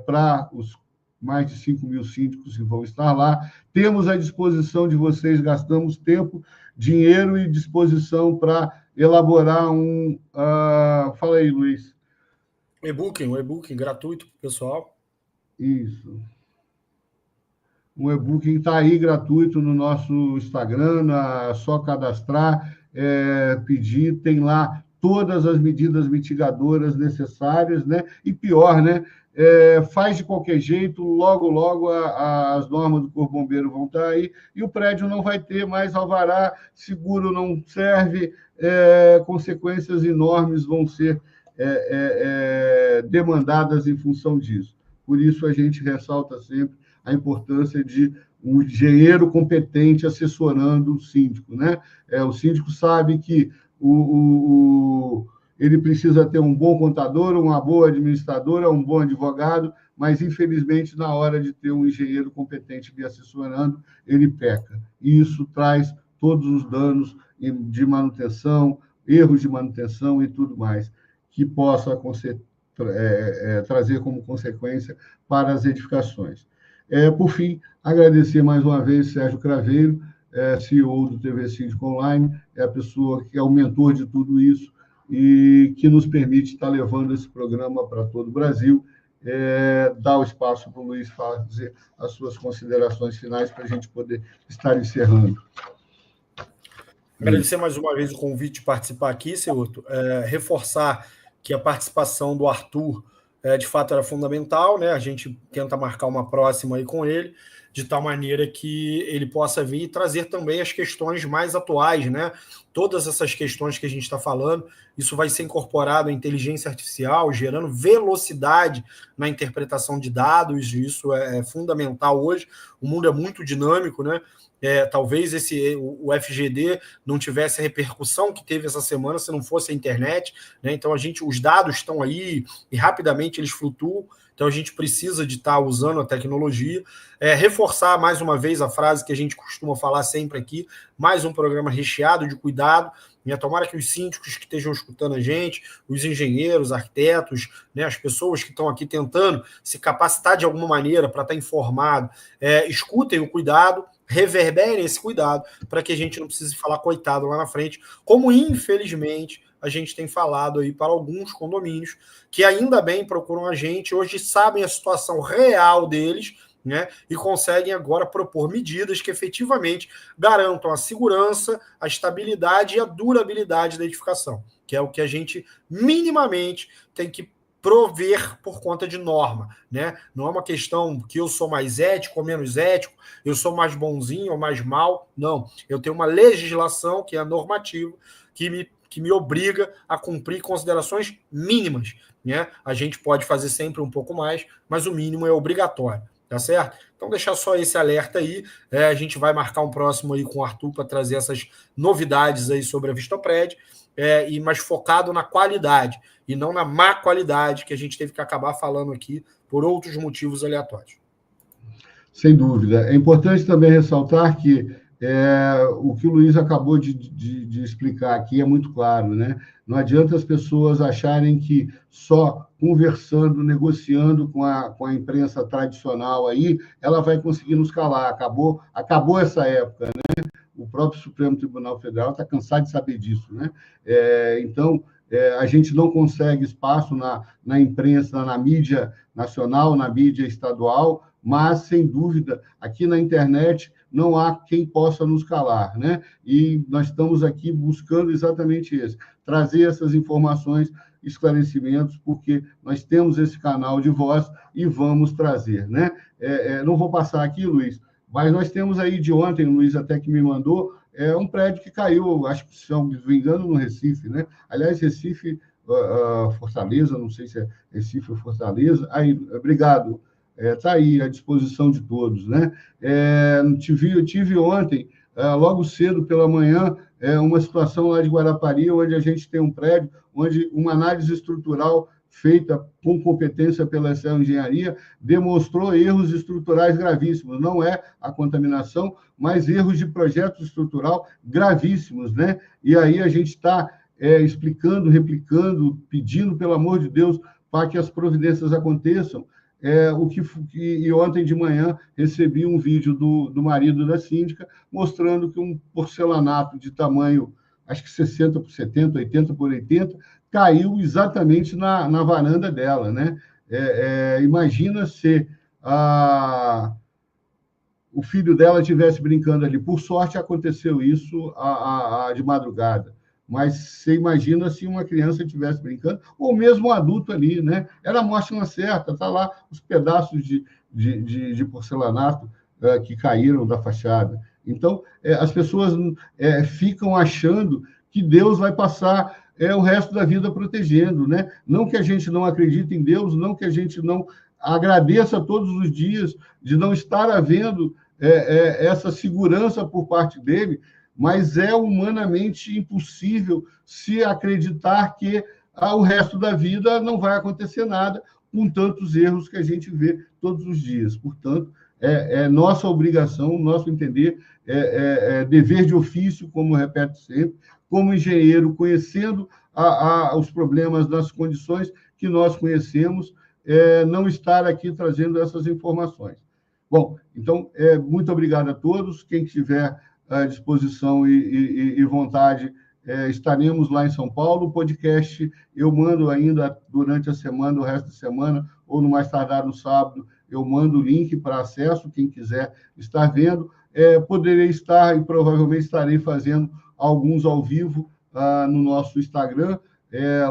para os mais de 5 mil síndicos que vão estar lá. Temos à disposição de vocês, gastamos tempo, dinheiro e disposição para elaborar um... Fala aí, Luiz. Um e-book gratuito para o pessoal. Isso. Um e-book está aí gratuito no nosso Instagram, só cadastrar, pedir, tem lá todas as medidas mitigadoras necessárias, né? E pior, né? Faz de qualquer jeito, logo as normas do Corpo Bombeiro vão estar aí e o prédio não vai ter mais alvará, seguro não serve, consequências enormes vão ser demandadas em função disso. Por isso, a gente ressalta sempre a importância de um engenheiro competente assessorando o síndico, né? O síndico sabe que ele precisa ter um bom contador, uma boa administradora, um bom advogado, mas, infelizmente, na hora de ter um engenheiro competente me assessorando, ele peca. E isso traz todos os danos de manutenção, erros de manutenção e tudo mais, que possa trazer como consequência para as edificações. Por fim, agradecer mais uma vez Sérgio Craveiro, CEO do TV Síndico Online, a pessoa que é o mentor de tudo isso e que nos permite estar levando esse programa para todo o Brasil. Dar o espaço para o Luiz fazer as suas considerações finais para a gente poder estar encerrando. Agradecer mais uma vez o convite de participar aqui, Ceuto. Reforçar que a participação do Arthur, de fato, era fundamental, né? A gente tenta marcar uma próxima aí com ele, de tal maneira que ele possa vir e trazer também as questões mais atuais, né? Todas essas questões que a gente está falando, isso vai ser incorporado à inteligência artificial, gerando velocidade na interpretação de dados, e isso é fundamental hoje. O mundo é muito dinâmico, né? Talvez o FGD não tivesse a repercussão que teve essa semana se não fosse a internet, né? Então os dados estão aí e rapidamente eles flutuam, então a gente precisa de estar usando a tecnologia. Reforçar mais uma vez a frase que a gente costuma falar sempre aqui, mais um programa recheado de cuidado. Tomara que os síndicos que estejam escutando a gente, os engenheiros, arquitetos, né, as pessoas que estão aqui tentando se capacitar de alguma maneira para estar informado, escutem o cuidado, reverberem esse cuidado, para que a gente não precise falar coitado lá na frente, como infelizmente a gente tem falado aí para alguns condomínios, que ainda bem procuram a gente, hoje sabem a situação real deles, né, e conseguem agora propor medidas que efetivamente garantam a segurança, a estabilidade e a durabilidade da edificação, que é o que a gente minimamente tem que prover por conta de norma, né? Não é uma questão que eu sou mais ético ou menos ético, eu sou mais bonzinho ou mais mal, não. Eu tenho uma legislação, que é a normativa, que me obriga a cumprir considerações mínimas, né? A gente pode fazer sempre um pouco mais, mas o mínimo é obrigatório. Tá certo? Então, deixar só esse alerta aí. A gente vai marcar um próximo aí com o Arthur para trazer essas novidades aí sobre a Vistopred, mas focado na qualidade e não na má qualidade que a gente teve que acabar falando aqui por outros motivos aleatórios. Sem dúvida. É importante também ressaltar que o que o Luiz acabou de explicar aqui é muito claro, né? Não adianta as pessoas acharem que só conversando, negociando com a imprensa tradicional aí, ela vai conseguir nos calar. Acabou essa época, né? O próprio Supremo Tribunal Federal está cansado de saber disso, né? Então, a gente não consegue espaço na imprensa, na mídia nacional, na mídia estadual, mas, sem dúvida, aqui na internet não há quem possa nos calar, né? E nós estamos aqui buscando exatamente isso, trazer essas informações, esclarecimentos, porque nós temos esse canal de voz e vamos trazer, né? Não vou passar aqui, Luiz, mas nós temos aí de ontem, o Luiz até que me mandou, um prédio que caiu, acho que, se não me engano, no Recife, né? Aliás, Recife, Fortaleza, não sei se é Recife ou Fortaleza. Aí, obrigado. Está aí à disposição de todos, né? Eu tive ontem, logo cedo pela manhã, uma situação lá de Guarapari, onde a gente tem um prédio, onde uma análise estrutural feita com competência pela Excel Engenharia demonstrou erros estruturais gravíssimos. Não é a contaminação, mas erros de projeto estrutural gravíssimos, né? E aí a gente está explicando, replicando, pedindo, pelo amor de Deus, para que as providências aconteçam. E ontem de manhã recebi um vídeo do marido da síndica mostrando que um porcelanato de tamanho, acho que 60 por 70, 80 por 80, caiu exatamente na varanda dela, né? Imagina se o filho dela estivesse brincando ali. Por sorte, aconteceu isso de madrugada. Mas você imagina se uma criança estivesse brincando, ou mesmo um adulto ali, né? Era a morte não certa, está lá os pedaços de porcelanato que caíram da fachada. Então, as pessoas ficam achando que Deus vai passar o resto da vida protegendo, né? Não que a gente não acredite em Deus, não que a gente não agradeça todos os dias de não estar havendo essa segurança por parte dele, mas é humanamente impossível se acreditar que o resto da vida não vai acontecer nada com tantos erros que a gente vê todos os dias. Portanto, é nossa obrigação, nosso entender, dever de ofício, como repito sempre, como engenheiro, conhecendo os problemas nas condições que nós conhecemos, não estar aqui trazendo essas informações. Bom, então, muito obrigado a todos. Quem tiver à disposição e vontade, estaremos lá em São Paulo. O podcast eu mando ainda durante a semana, o resto da semana, ou no mais tardar no sábado, eu mando o link para acesso, quem quiser estar vendo. Poderei estar e provavelmente estarei fazendo alguns ao vivo no nosso Instagram,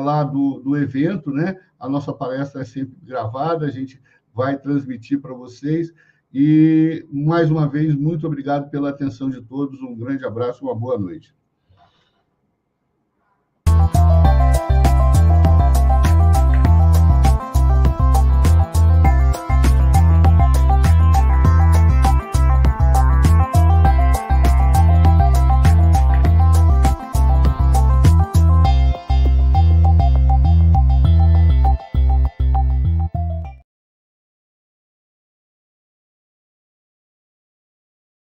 lá do evento, né? A nossa palestra é sempre gravada, a gente vai transmitir para vocês. E, mais uma vez, muito obrigado pela atenção de todos. Um grande abraço e uma boa noite.